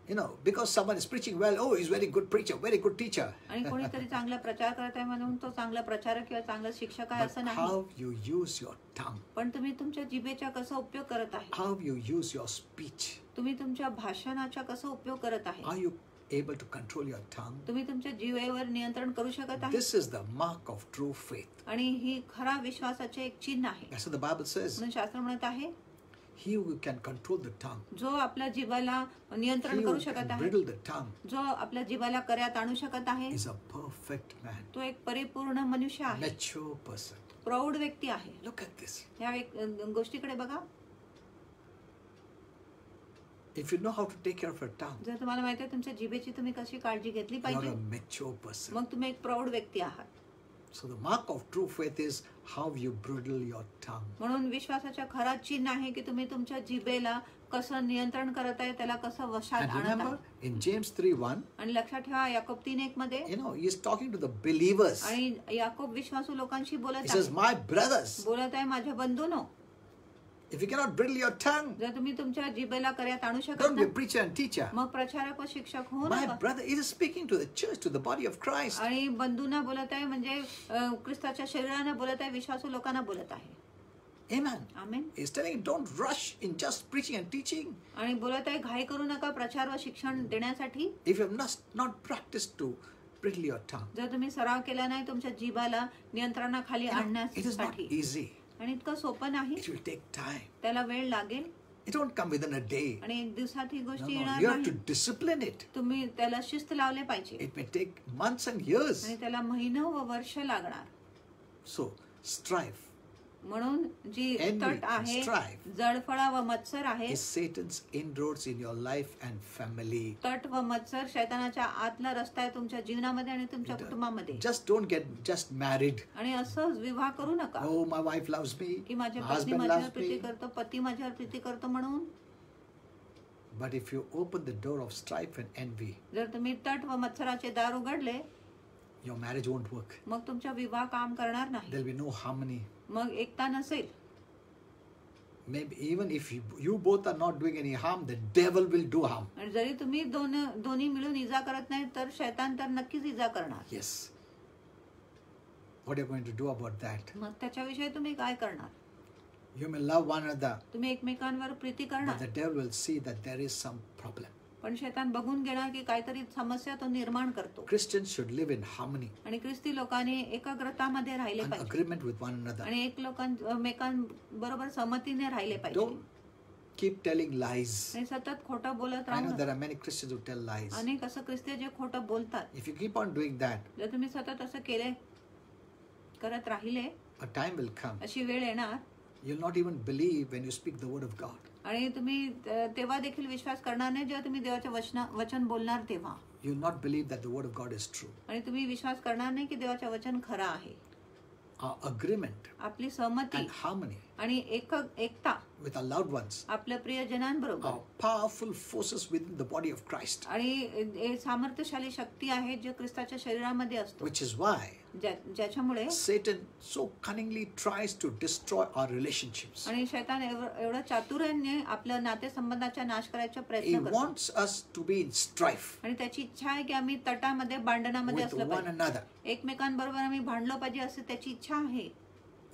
You know, because someone is preaching well, oh, he's very good preacher, very good teacher. आणि कोणीतरी चांगला प्रचार करत आहे म्हणून तो चांगला प्रचारक किंवा चांगला शिक्षक आहे But असं नाही. how you use your tongue, पण तुम्ही तुमच्या जिभेचा कसा उपयोग करत आहे, how you use your speech, तुम्ही तुमच्या भाषणाचा कसा उपयोग करत आहे, are you able to control your tongue? तुम्ही तुमच्या जिभेवर नियंत्रण करू शकत आहे. This is the mark of true faith. आणि ही खरा विश्वासाचे एक चिन्ह आहे. That's what the Bible says. म्हणून शास्त्र म्हणत आहे, He who can control the tongue, जो आपल्या जिभाला he नियंत्रण who करू शकत can आहे, bridle the tongue जो आपल्या जिभाला कर्यात आणू शकत आहे, is a perfect man, तो एक परिपूर्ण मनुष्य आहे, mature person. प्रौढ व्यक्ती आहे. Look at this. या गोष्टीकडे बघा. If you know how to take care of your tongue, जर तुम्हाला माहिती आहे तुमच्या जिभेची तुम्ही कशी काळजी घेतली you're पाहिजे, a mature person. मग तुम्ही एक प्रौढ व्यक्ती आहात. So the mark of true faith is how you bridle your tongue. म्हणून विश्वासाच्या खरा चिन्ह आहे की तुम्ही तुमच्या जिभेला कसं नियंत्रण करत आहे, त्याला कसं वशात And आणत remember, आहे. in James 3:1, आणि लक्षात ठेवा याकोब 3:1 मध्ये, you know, he's talking to the believers. आणि याकोब विश्वासू लोकांशी He बोलत says, आहे, my brothers, बोलत आहे माझ्या बंधूंनो, if you cannot bridle your tongue, जर तुम्ही तुमच्या जिभेला कर्यात आणू शकत don't be a नाही, preacher and teacher. मग प्रचारक व शिक्षक होऊ My नका. brother, he is speaking to the church, to the body of Christ. आणि बंधूंना बोलत आहे म्हणजे ख्रिस्ताच्या शरीराने बोलत आहे, विश्वासू लोकांना बोलत आहे. Amen. Amen. He's telling, don't rush in just preaching and teaching. आणि बोलत आहे घाई करू नका प्रचार व शिक्षण देण्यासाठी. If you have not practiced to bridle your tongue, जर तुम्ही सराव केला नाही तुमच्या जिभाला नियंत्रणाखाली it is not आणण्यासाठी, easy. आणि इतकं सोपं नाही, It will take time. त्याला वेळ लागेल It won't come within a day. आणि एक दिवसात ही No, गोष्टी no, येणार you have to नाही. discipline it. तुम्ही त्याला शिस्त लावले पाहिजे It may take months and years. आणि त्याला महिने व वर्ष लागणार. So, strife म्हणून जी Envy तट आहे, and strife जळफळा व मत्सर आहे, is Satan's inroads in your life and family. तट व मत्सर शैतानाच्या आतला रस्ता आहे तुमच्या जीवनामध्ये आणि तुमच्या कुटुंबामध्ये. Just don't get just married. आणि असं विवाह करू नका Oh, my wife loves me. की माझे My पत्नी husband माझ्यावर loves प्रीती me. करतो, पती माझ्यावर प्रीती करतो म्हणून. But if you open the door of strife and envy, जर तुम्ही तट व मत्सराचे दार उघडले, your marriage won't work. मग तुमचा विवाह काम करणार नाही, There'll be no harmony. मग एकता नसेल. Maybe even if you both are not doing any harm, the devil will do harm. आणि जरी तुम्ही दोन्ही मिळून इजा करत नाही तर शैतान तर नक्कीच इजा करणार. Yes. What are you going to do about that? मग त्याच्याविषयी तुम्ही काय करणार? You may love one another, तुम्ही एकमेकांवर प्रीती but करणार, the devil will see that there is some problem. पण शैतान बघून घेणार की काहीतरी समस्या तो निर्माण करतो. Christians should live in harmony आणि ख्रिस्ती लोकांनी एकाग्रतामध्ये राहिले and पाहिजे agreement with one another. आणि एकमेकांबरोबर सहमतीने राहिले पाहिजे. Don't keep telling lies. आणि सतत खोटं बोलत I राहू know नका. there are many Christians who tell lies. अनेक असं ख्रिस्ती जे खोटं बोलतात, If you keep on doing that, जर तुम्ही सतत असं करत राहिले, a time will come. अशी वेळ येणार You'll not even believe when you speak the word of God. आणि तुम्ही तेव्हा देखील विश्वास करणार नाही जेव्हा तुम्ही देवाचे वचन बोलणार तेव्हा. You'll not believe that the word of God is true. आणि तुम्ही विश्वास करणार नाही की देवाचे वचन खरं आहे. Our agreement आपली सहमती and harmony आणि एकता with our loved ones आपल्या प्रियजनांबरोबर are powerful forces within the body of Christ, आणि सामर्थ्यशाली शक्ती आहे जे ख्रिस्ताच्या शरीरामध्ये असतो, which is why ज्याच्यामुळे Satan so cunningly tries to destroy our relationships. आणि शैतान एवढं चातुर्याने आपल्या नातेसंबंधाचा नाश करायचा He प्रयत्न करतो. wants us to be in strife आणि त्याची इच्छा आहे की आम्ही तटामध्ये भांडणामध्ये with असलं one पाहिजे, another. एकमेकांबरोबर आम्ही भांडलो पाहिजे असं त्याची इच्छा आहे.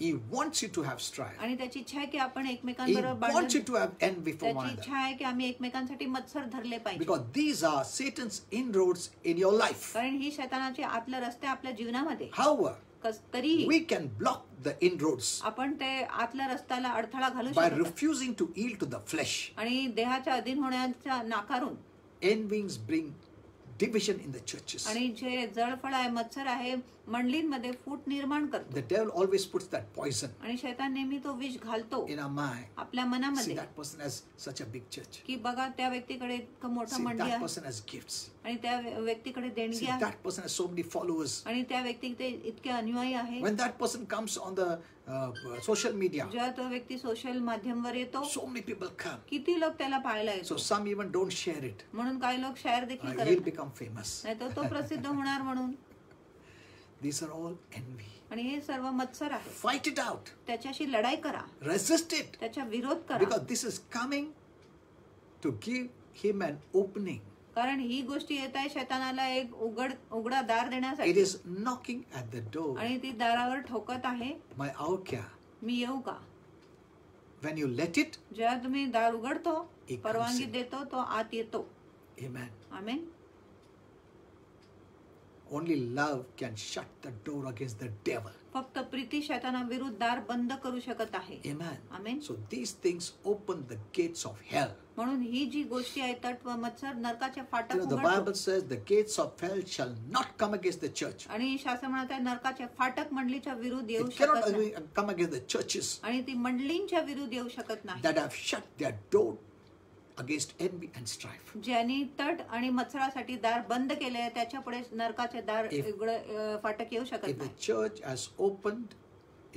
He wants you to have strife. आणि त्याची इच्छा आहे की आपण He एकमेकांबरोबर wants you to have envy for one त्याची another. इच्छा आहे की आम्ही एकमेकांसाठी मत्सर धरले पाहिजे, Because these are Satan's inroads in your life. कारण ही शैतानाचे आतले रस्ते आपल्या जीवनामध्ये. However, तरीही we can block the inroads आपण ते आतल्या रस्त्याला अडथळा घालू by शकतो refusing to yield to the flesh. आणि देहाच्या अधीन होण्याचा नाकारून. Envyings bring division in the churches. आणि जे जळफळ आहे, मत्सर आहे, मंडळींमध्ये फूट निर्माण करतो. The devil always puts that poison आणि शैतान नेहमी तो विष घालतो in our mind. आपल्या See, मनामध्ये that person has such a big church. की बघा त्या व्यक्तीकडे इतकं मोठं See, मंडळी that आहे person has gifts. आणि त्या व्यक्तीकडे See, देणगी आहे that person has so many followers. आणि त्या व्यक्तीकडे इतके अनुयायी आहे. When that person comes on the social media, जेव्हा तो व्यक्ती सोशल माध्यमवर येतो, so many people come. किती लोक त्याला पाहायला येतो. So some even don't share it. म्हणून काही लोक शेअर देखील करत He'll नाही. become famous. नाही तर तो प्रसिद्ध होणार म्हणून. These are all envy. आणि हे सर्व मत्सर आहे. Fight it out. त्याच्याशी लढाई करा, Resist it. त्याचा विरोध करा, Because this is coming to give him an opening कारण ही गोष्टी येत आहे शैतानाला एक उघडा दार It देण्यासाठी is knocking at the door. आणि ती दारावर ठोकत आहे. My aukya. मी येऊ का? When you let it, जेव्हा तुम्ही दार उघडतो, He comes परवानगी in. देतो, तो आत येतो. amen. Amen. Only love can shut the door against the devil. फक्त प्रीती शैतानाविरुद्ध दार बंद करू शकत आहे. Amen. Amen. So these things open the gates of hell. म्हणून ही जी गोष्टी आहेत तट व मत्सर नरकाचे फाटक The उघडतो. Bible says the gates of hell shall not come against the church. आणि शास्त्र म्हणत आहे नरकाचे फाटक मंडलीच्या विरुद्ध येऊ It cannot शकत नाही. come against the churches आणि ती मंडलींच्या विरुद्ध येऊ शकत नाही. that have shut their door against envy and strife. ज्यांनी तट आणि मत्सरासाठी दार बंद केले त्याच्यापुढे नरकाचे दार फाटक येऊ शकत If the नाही. church has opened,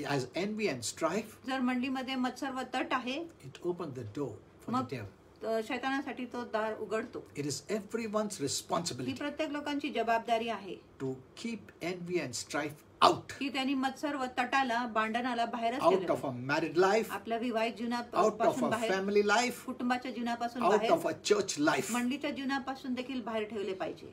has envy and strife, जर मंडलीमध्ये मत्सर व तट आहे it opened the door for the मग devil. शैतानासाठी तो दार उघडतो. It is everyone's he responsibility प्रत्येक लोकांची जबाबदारी आहे to keep envy and strife out. की त्यांनी मत्सर व तटाला भांडणाला बाहेरच Out केलं of our married life, आपल्या विवाहित out of जीवनापासून our बाहेर family life, कुटुंबाच्या जीवनापासून out बाहेर of our church life. मंडलीच्या जीवनापासून देखील बाहेर ठेवले पाहिजे.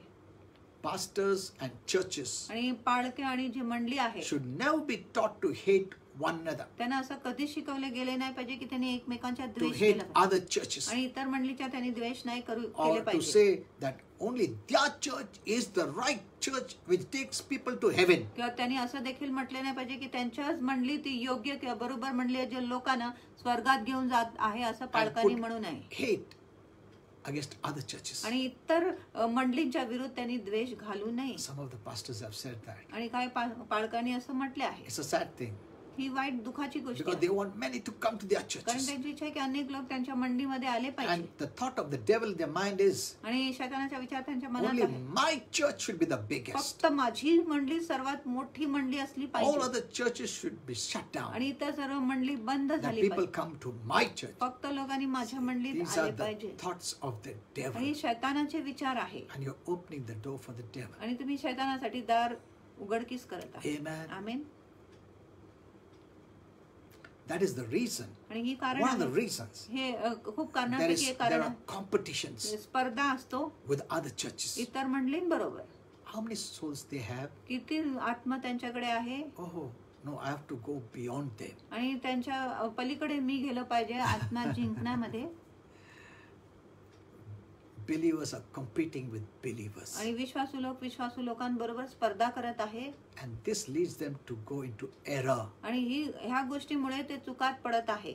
Pastors and churches आणि पाळके आणि जी मंडली आहे should never be taught to hate one another, त्यांना असं कधीच शिकवले गेले नाही पाहिजे की त्यांनी एकमेकांच्या to द्वेष hate केला पाहिजे. other churches, आणि इतर मंडलीच्या त्यांनी द्वेष नाही केले or to पाहिजे say that only their church is the right church which takes people to heaven. किंवा त्यांनी असं देखील म्हटले नाही पाहिजे की त्यांच्याच मंडली ती योग्य किंवा बरोबर मंडली आहे जे लोकांना स्वर्गात घेऊन जात आहे असं And पालकांनी put म्हणू नये. hate against other churches. आणि इतर मंडलींच्या विरुद्ध त्यांनी द्वेष घालू नये. Some of the pastors have said that. आणि काही पालकांनी असं म्हटले आहे. It's a sad thing ही वाईट दुःखाची गोष्ट because आहे. they want many to come to their कारण churches. त्यांची इच्छा आहे की अनेक लोक त्यांच्या मंडलीमध्ये आले And पाहिजे. the thought of the devil in their mind is आणि शैतानाचा विचार त्यांच्या मनात only आहे my church should be the biggest. फक्त माझी मंडली सर्वात मोठी मंडली असली All पाहिजे other churches should be shut down. आणि इतर सर्व मंडली बंद That झाली people पाहिजे. come to my church. फक्त लोकांनी माझ्या मंडलीत These are आले the पाहिजे. thoughts of the आणि devil. शैतानाचे विचार आहे And you're opening the door for the devil. आणि तुम्ही शैतानासाठी दार उघडकीस करत आहे. Amen. Amen. That is the reason. आणि ही कारण One of the आहे. reasons. हे खूप There कारणांपैकी एक कारण are आहे. competitions स्पर्धा असतो with other churches. इतर मंडळींबरोबर. How many souls they have? किती आत्मा त्यांच्याकडे आहे Oh, no, I have to go beyond them. आणि त्यांच्या पलीकडे मी गेलो पाहिजे आत्मा जिंकण्यामध्ये. Believers are competing with believers. आणि विश्वासू लोकांबरोबर स्पर्धा करत आहे. And this leads them to go into error. आणि ह्या गोष्टीमुळे ते चुकात पडत आहे.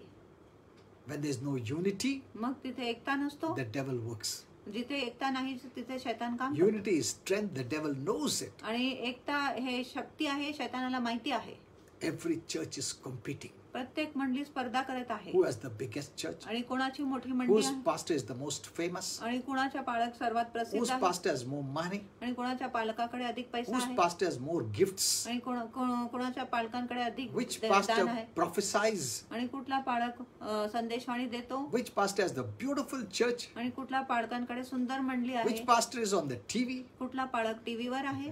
When there's no unity, मग तिथे एकता नसतो. the devil works. जिथे एकता नाही तिथे शैतान काम करतो. Unity is strength, the devil knows it. आणि एकता हे शक्ती आहे शैतानाला माहिती आहे. Every church is competing. प्रत्येक मंडळी स्पर्धा करत आहे. Who has the biggest church? आणि कोणाची मोठी मंडळी Whose आहे pastor is the most famous? आणि कोणाच्या पालक सर्वात प्रसिद्ध Whose आहे pastor has more money? आणि कोणाच्या पालकाकडे अधिक पैसा Whose आहे pastor has more gifts? आणि कोणाच्या पालकांकडे अधिक Which दान pastor आहे prophesies? आणि कुठला पालक संदेशवाणी देतो Which pastor has the beautiful church? आणि कुठला पालकांकडे सुंदर मंडली आहे Which pastor is on the TV? कुठला पालक टीव्हीवर आहे.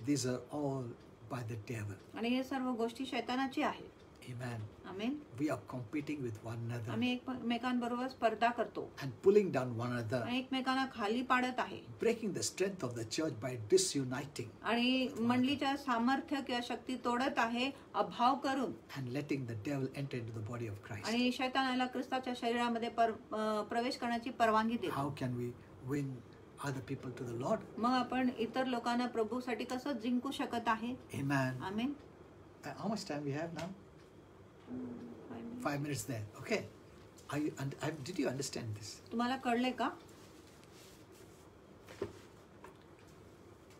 These are all by the devil. आणि हे सर्व गोष्टी शैतानाची आहे. Amen. Amen. We are competing with one another आम्ही एकमेकांबरोबर स्पर्धा करतो and pulling down one another, आणि एकमेकांना खाली पाडत आहे breaking the strength of the church by disuniting आणि मंडलीच्या सामर्थ्य किंवा शक्ती तोडत आहे अभाव करून and letting the devil enter into the body of Christ. आणि शैतानाला ख्रिस्ताच्या शरीरामध्ये प्रवेश करण्याची परवानगी देतो. How can we win other people to the Lord? मग आपण इतर लोकांना प्रभूसाठी कसं जिंकू शकत आहे. Amen. Amen. How much time we have now? 5 minutes there. Okay. Did you understand this? तुम्हाला कळले का?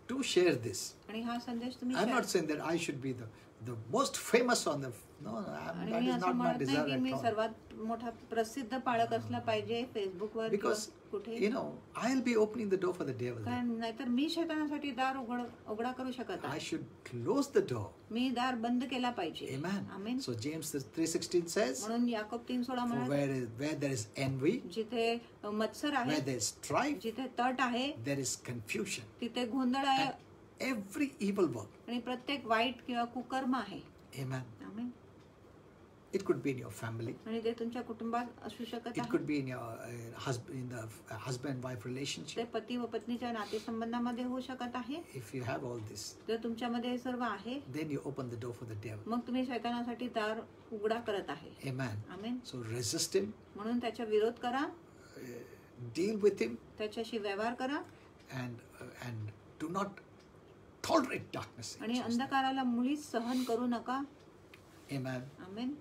Do share this. आणि हा संदेश तुम्ही I'm share- not saying that I should be the most famous on the. No, आणि that me is असं not my म्हणत नाही desire की मी at all. सर्वात मोठा प्रसिद्ध पाळक असला पाहिजे फेसबुकवर किंवा Because कुठे. you know, I'll be opening the door for the devil. कारण नाहीतर मी शैतानासाठी दार उघडा करू शकत I आहे. should close the door. मी दार बंद केला पाहिजे. Amen. आमेन. So James 3:16 says, म्हणून याकोब 3:16 "For म्हणत where there is envy, जिथे मत्सर आहे where there is strife, जिथे तट आहे there is confusion, तिथे गोंधळ आहे and every evil work." आणि प्रत्येक वाईट किंवा कुकर्म आहे. Amen. Amen. It could be in your family. आणि ते तुमच्या कुटुंबात असू शकत It आहे. could be in your husband-wife ते relationship. पती व पत्नीच्या नातेसंबंधामध्ये होऊ शकत आहे. If you have all this, जर तुमच्यामध्ये हे सर्व आहे, then you open the door for the devil. मग तुम्ही शैतानासाठी दार उघडा करत आहे. Amen. आमेन. So resist him, म्हणून त्याचा विरोध करा, deal with him, त्याच्याशी व्यवहार करा and do not tolerate darkness. in आणि Jesus' name. अंधकाराला मुळीच सहन करू नका. Amen. Amen.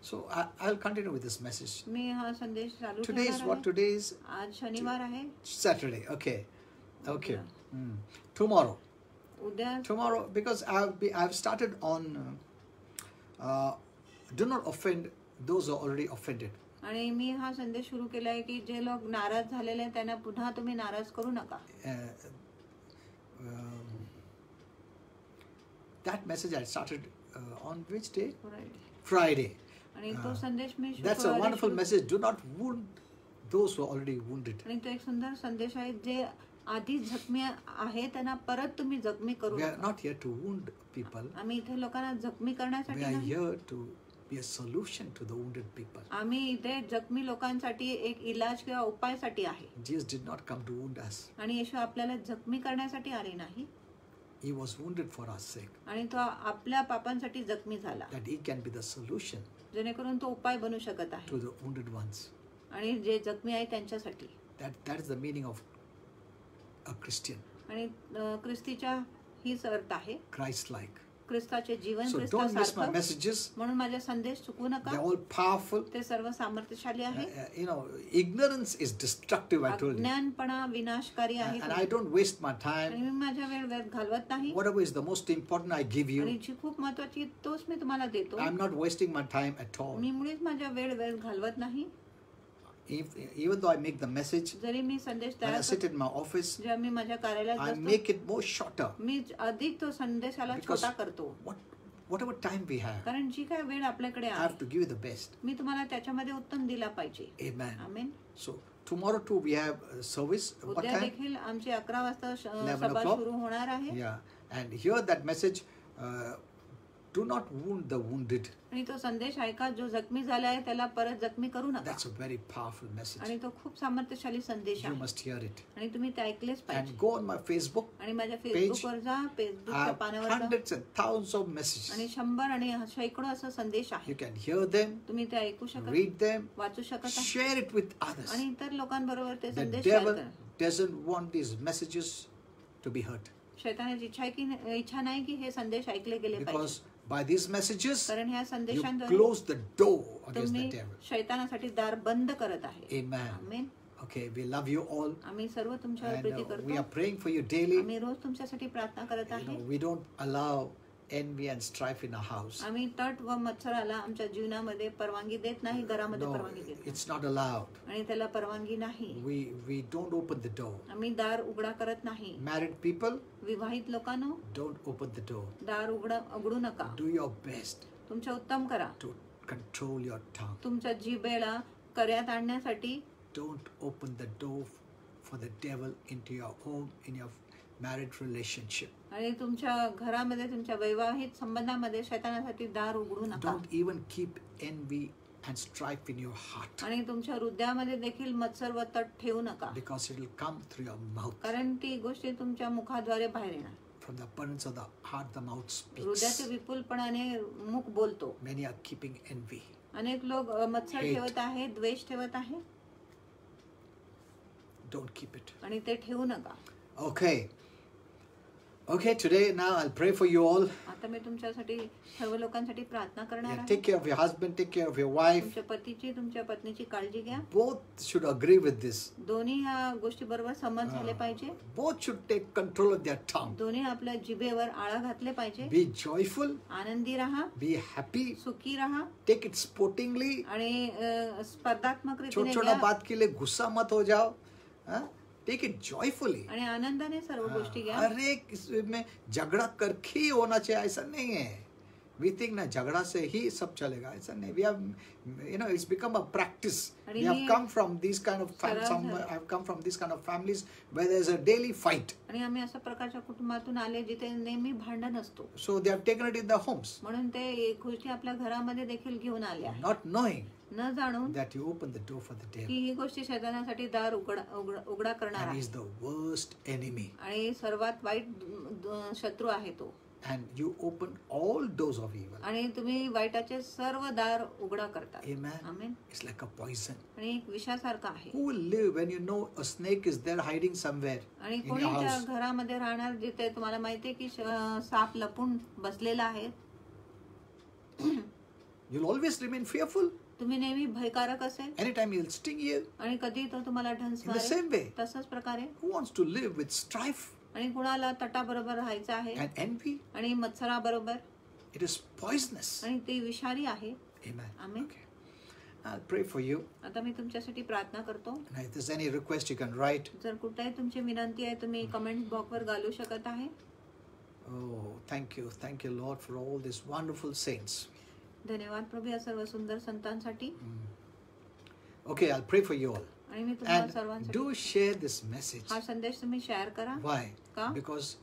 So I'll continue with this message. मी हा संदेश चालू Today is ठेवणार what? आहे. Today is आज शनिवार आहे. Saturday. Okay. Yeah. Tomorrow. उद्या Tomorrow, because I've started on do not offend those who are already offended. आणि मी हा संदेश सुरू केला आहे की जे लोक नाराज झालेले आहेत त्यांना पुन्हा तुम्ही नाराज करू नका. That message I started on which day? Friday. Friday. आणि तो संदेश मी That's a शुक्रवारी wonderful सुरू- message. Do not wound those who are already wounded. आणि तो एक सुंदर संदेश आहे जे आधी जखमी आहे त्यांना परत तुम्ही जखमी करू We are नका. not here to wound people. आम्ही इथे लोकांना जखमी करण्यासाठी We are नाही. here to be a solution to the wounded people. आम्ही इथे जखमी लोकांसाठी एक इलाज किंवा उपायासाठी आहे. Jesus did not come to wound us. आणि येशू आपल्याला जखमी करण्यासाठी आले नाही. He was wounded for our sake, आणि तो आपल्या पापांसाठी जखमी झाला that he can be the solution जेणेकरून तो उपाय बनू शकत आहे. to the wounded ones. आणि जे जखमी आहे त्यांच्यासाठी. That is the meaning of a Christian, आणि ख्रिस्तीच्या हीच अर्थ आहे. Christ-like. ख्रिस्ताचे Jeevan So don't miss my ख्रिस्तासारखं. messages. म्हणून माझे संदेश चुकू नका. They're all powerful. ते सर्व सामर्थ्यशाली आहे. Ignorance is destructive, I told you. अज्ञानपणा विनाशकारी आहे. And I don't waste my आणि time. मी माझा वेळ व्यर्थ घालवत नाही. Whatever is the most important, I give आणि you. जी खूप महत्वाची तोच मी तुम्हाला देतो. I'm not wasting my time at all. मी मुळीच माझा वेळ व्यर्थ घालवत नाही. Even though I make the message, जरी मी संदेश when I तयार sit in my office, जेव्हा मी माझ्या कार्यालयात I बसतो, make it more shorter. मी अधिक तो संदेशाला Because छोटा करतो. Whatever time we have, कारण जी काय वेळ आपल्याकडे I have आहे to give you the best. मी तुम्हाला त्याच्यामध्ये उत्तम दिला पाहिजे. Amen. Amen. So tomorrow too we have service. What उद्या time? देखील आमची 11 वाजता 11 सभा o'clock? सुरू होणार आहे. Yeah. And hear that message. Do not wound the wounded. आणि तो संदेश ऐका जो जखमी झाला आहे त्याला परत जखमी करू नका. That's a very powerful message. आणि तो खूप सामर्थ्यशाली संदेश You आहे. must hear it. आणि तुम्ही ते ऐकलेच And पाहिजे. go on my Facebook. आणि माझ्या page. फेसबुकवर जा, I फेसबुकच्या have पानावर जा. hundreds and thousands of messages. आणि 100 आणि शेकडो असा संदेश आहे. You can hear them, तुम्ही ते ऐकू शकता, read them, वाचू शकता share it with others. आणि इतर लोकांबरोबर ते The संदेश शेअर devil करा. doesn't want these messages to be heard. शैतानाची इच्छा नाही की हे संदेश ऐकले गेले Because पाहिजे. by these messages, कारण ह्या you संदेशांद्वारे close the door against the तुम्ही devil. शैतानासाठी दार बंद करत आहे. Amen. Amen. Okay, we love you all. आम्ही सर्व तुमच्यावर And प्रीती we करतो. are praying for you daily. आम्ही रोज तुमच्यासाठी प्रार्थना करत आहे. We don't allow envy and strife in our house. आम्ही तट व मत्सराला आमच्या जीवनामध्ये परवानगी देत नाही, घरामध्ये No, परवानगी देत नाही. it's not allowed. आणि त्याला परवानगी नाही. We don't open the door. आम्ही दार उघडा करत नाही. Married people, विवाहित लोकांनो don't open the door. दार उघडू नका. Do your best तुमच्या उत्तम करा. to control your tongue. तुमच्या जिभेला कर्यात आणण्यासाठी Don't open the door for the devil into your home, in your marriage relationship. आणि तुमच्या घरामध्ये तुमच्या वैवाहिक संबंधामध्ये शैतानासाठी दार उघडू नका. Don't even keep envy and strife in your heart, आणि तुमच्या हृदयामध्ये देखील मत्सर व तट ठेवू नका. because it will come through your mouth. कारण ती गोष्टी तुमच्या मुखाद्वारे बाहेर येणार. From the abundance of the heart, the mouth speaks. हृदयाच्या विपुलपणाने मुख बोलतो. Many are keeping envy. अनेक लोक मत्सर Hate. ठेवत आहे, द्वेष ठेवत आहे, Don't keep it. आणि ते ठेवू नका. Okay, today now I'll pray for you all. आता मी तुमच्यासाठी सर्व लोकांसाठी प्रार्थना करणार Yeah, आहे. take care of your husband, take care of your wife. तुमच्या पतीची तुमच्या पत्नीची काळजी घ्या. Both should agree with this. दोन्ही ह्या गोष्टी बरोबर समज झाले पाहिजे. Both should take control of their tongue. दोन्ही आपल्या जिभेवर आळा घातले पाहिजे. Be joyful, आनंदी राहा, be happy, सुखी राहा, take it sportingly. आणि स्पर्धात्मक रीतीने छोटा-छोटा घ्या. बात के लिए गुस्सा मत हो जाओ. Take it joyfully. आणि आनंदाने सर्व गोष्टी घ्या. हर एक इसमें झगड़ा करके ही होना चाहिए, ऐसा नहीं है. We think ना झगड़ा से ही सब चलेगा. ऐसा नहीं. We have, it's become a practice. We have come from these kind of I've come from these kind of families where there's a daily fight. आणि आम्ही अशा प्रकारच्या कुटुंबातून आले जिथे नेहमी भांडण असतो. So they have taken it in their homes. म्हणून ते गोष्टी आपल्या घरामध्ये देखील घेऊन आल्या. Not knowing न जाणून that you open the door for the devil. की ही गोष्टी शैतानासाठी दार उघडा करणार And आहे. he's the worst enemy. आणि सर्वात वाईट शत्रू आहे तो. And you open all doors of evil. आणि तुम्ही वाईटाचे सर्व दार उघडा करता. Amen. Amen. It's like a poison. आणि एक विषासारखा आहे. Who will live when you know a snake is there hiding somewhere आणि in your कोणी त्या house? घरामध्ये राहणार जिथे तुम्हाला माहितीये की साप लपून बसलेला आहे. You'll always remain fearful. तुम्ही नेहमी भयकारक असेल. Anytime he'll sting you. आणि कधी तो तुम्हाला ढंस In the same way. तसंच प्रकारे. Who wants to live with strife आणि कुणाला तटाबरोबर राहायचं आहे. and envy? आणि मत्सराबरोबर. It is poisonous. आणि ते विषारी आहे. Amen. Amen. Okay. I'll pray for you. आता मी तुमच्यासाठी प्रार्थना करतो. And if there's any request, you can write. जर कुठल्याही तुमची विनंती आहे तुम्ही कमेंट बॉक्सवर घालू शकत आहे. Oh, thank you. Thank you, Lord, for all these wonderful saints. धन्यवाद प्रभू या सर्व सुंदर संतांसाठी. Okay, I'll pray for you all. आणि मी तुम्हाला And सर्वांसाठी do share this message. हा संदेश तुम्ही शेअर करा. Why? का? Because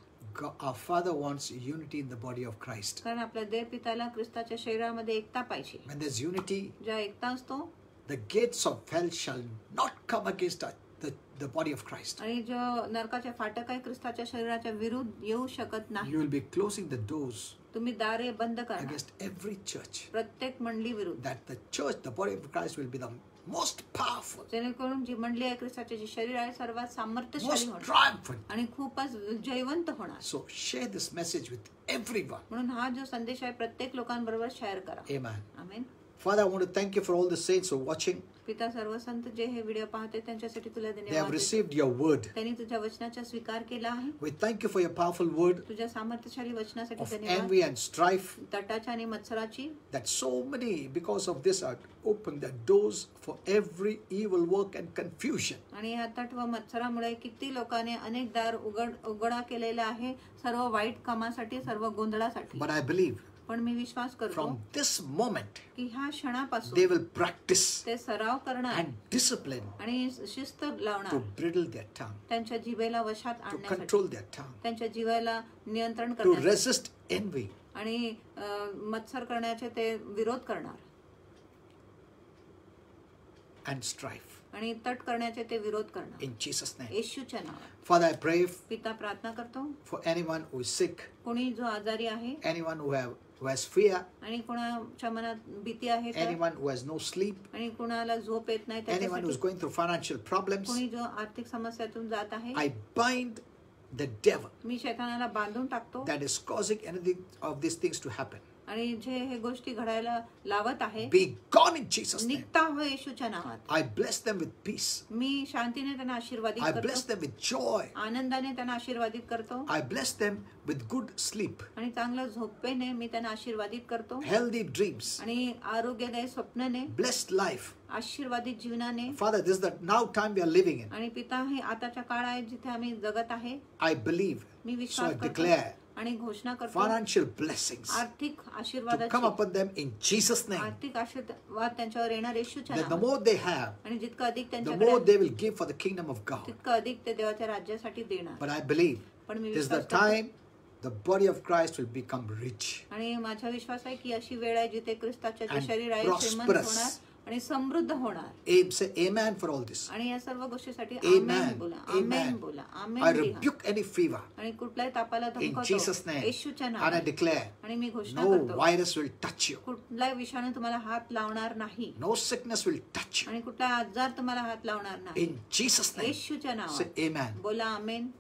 our Father wants unity in the body of Christ. कारण आपल्या देव पित्याला ख्रिस्ताच्या शरीरामध्ये एकता पाहिजे. When there's unity, ज्या एकता असतो the gates of hell shall not come against the body of Christ. आणि जो नरकाचे फाटक आहे ख्रिस्ताच्या शरीराच्या विरुद्ध येऊ शकत नाही. You will be closing the doors तुम्ही दारे बंद करणार against every church. प्रत्येक मंडळी विरुद्ध. That the church, the body of Christ, will be the most powerful, जेणेकरून जी मंडळी आहे ख्रिस्ताचे जे शरीर आहे सर्वात सामर्थ्यशाली most होणार triumphant. आणि खूपच जयवंत होणार. So share this message with everyone. म्हणून हा जो संदेश आहे प्रत्येक लोकांबरोबर शेअर करा. Amen. Amen. Father, I want to thank you for all the saints who are watching. पिता सर्व संत जे हे व्हिडिओ पाहते त्यांच्यासाठी तुला They have धन्यवाद. received your word. त्यांनी तुझ्या वचनाचा स्वीकार केला आहे. We thank you for your powerful word तुझ्या सामर्थ्यशाली वचनासाठी of धन्यवाद. envy and strife. तटाच्या आणि मत्सराची That so many, because of this, are opened the doors for every evil work and confusion. आणि या तट व मत्सरामुळे किती लोकांनी अनेक दार उघडा केलेला आहे सर्व वाईट कामासाठी सर्व गोंधळासाठी. But I believe पण मी विश्वास करतो from this moment, की ह्या क्षणापासून they will practice ते सराव करणार and discipline आणि शिस्त to लावणार bridle their tongue, त्यांच्या जिभेला वशात to आणण्यासाठी control their tongue, त्यांच्या जिभेला नियंत्रण to करण्यासाठी resist envy. आणि मत्सर करण्याचे ते विरोध करणार And strife. आणि तट करण्याचे ते विरोध करणार. In Jesus' name. येशूच्या नावात Father, I pray पिता प्रार्थना करतो for anyone who is sick, कोणी जो आजारी आहे anyone who has fear, आणि कोणाच्या मनात भीती आहे तर, anyone who has no sleep, आणि कोणाला झोप येत नाही anyone who is त्याच्यासाठी, going through financial problems. कोणी जो आर्थिक समस्यातून जात आहे I bind the devil मी शैतानाला बांधून टाकतो that is causing anything of these things to happen. आणि जे हे गोष्टी घडायला लावत आहे Be gone in Jesus' name. निघता हो येशूच्या नावात. I bless them with peace. मी शांतीने त्यांना आशीर्वादित I bless करतो, them with joy. आनंदाने त्यांना आशीर्वादित करतो I bless them with good sleep, आणि चांगलं झोपेने मी त्यांना आशीर्वादित करतो healthy dreams, आणि आरोग्यदायी स्वप्नाने blessed life. आशीर्वादित जीवनाने. Father, this is the now time we are living in. आणि पिता हे आताच्या काळ आहे जिथे आम्ही जगत आहे. I believe, me so I विश्वास करतो declare आणि घोषणा करतो financial blessings आर्थिक to come आशीर्वादाची upon them in Jesus' name. आर्थिक आशीर्वाद त्यांच्यावर येणार येशूच्या That the नावात. more they have, आणि जितकं अधिक the त्यांच्याकडे more they will give for the kingdom of God. तितकं अधिक ते देवाच्या राज्यासाठी देणार. But I believe पण मी this is the विश्वास करतो time the body of Christ will become rich आणि माझा विश्वास आहे की अशी वेळ आहे जिथे ख्रिस्ताचे जे and शरीर आहे श्रीमंत prosperous. होणार आणि समृद्ध होणार. Say amen for all this. आणि या सर्व गोष्टीसाठी Amen. आमेन बोला, आमेन Amen. बोला, I आमेन लिहा. rebuke any fever आणि कुठल्याही तापाला in धमकावतो Jesus' name. येशूच्या And I नावात. declare आणि मी घोषणा no करतो virus will touch you. कुठलाही विषाणू तुम्हाला हात लावणार नाही No sickness will touch you. आणि कुठला आजार तुम्हाला हात लावणार नाही. In Jesus' name. येशूच्या Say नावात amen. बोला आमेन.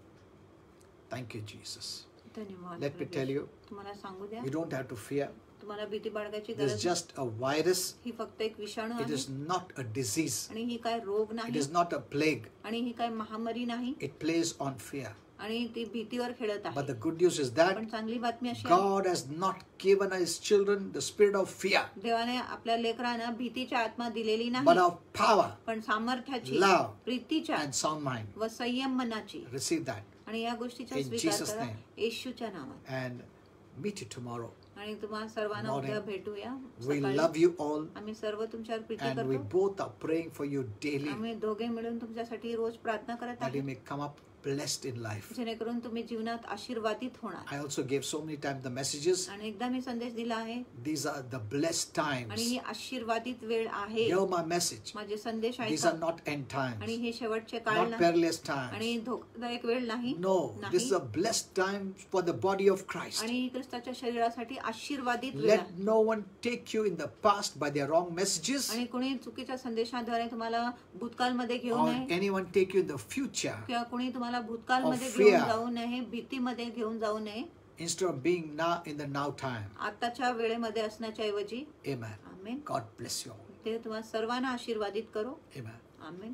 Thank you, Jesus. धन्यवाद. Let me tell you, तुम्हाला सांगू द्या you don't have to fear. तुम्हाला भीती बाळगायची It is गरज just a virus. ही फक्त एक विषाणू It आहे is not a disease. आणि ही काय रोग It नाही is not a plague. आणि ही काय महामारी नाही It plays on fear. आणि ती भीतीवर खेळत But आहे. the good news is that पण चांगली बातमी अशी आहे God has not given his children the spirit of fear, देवाने आपल्या लेकरांना भीतीची आत्मा दिलेली but नाही of power पण सामर्थ्याची, love, प्रीतीच्या and sound mind. व संयम मनाची. Receive that. आणि या गोष्टीचा In स्वीकार Jesus' करा name. येशूच्या नावात. And Meet you tomorrow. आणि तुम्हा सर्वांना Morning. उद्या भेटूया We सकाळी. love you all, आम्ही सर्व तुमच्यावर प्रीती and we करतो. both are praying for you daily आम्ही दोघे मिळून तुमच्यासाठी रोज प्रार्थना करत that you आहोत may come up blessed in life. जेणेकरून तुम्ही जीवनात आशीर्वादित होणार. I also gave so many times the messages. आणि एकदा मी संदेश दिला आहे These are the blessed आणि times. ही आशीर्वादित वेळ आहे. Hear my message. माझे संदेश These ऐका are not end आणि times, हे शेवटचे काळ not नाही perilous times. आणि धोकादायक वेळ नाही. No, this is a blessed time for the body of Christ. आणि ख्रिस्ताच्या शरीरासाठी आशीर्वादित वेळ Let आहे. no one take you in the past by their wrong messages, आणि कोणी चुकीच्या संदेशाद्वारे तुम्हाला भूतकाळमध्ये घेऊ or नये anyone take you in the future. किंवा कोणी तुम्हाला भूतकाळमध्ये Of घेऊन fear. जाऊ नये, भीतीमध्ये घेऊन जाऊ नये. Instead of being now in the now time. आताच्या वेळेमध्ये असण्याच्या ऐवजी Amen. Amen. God bless you all. ते तुम्हाला सर्वांना आशीर्वादित करो. Amen. आमेन.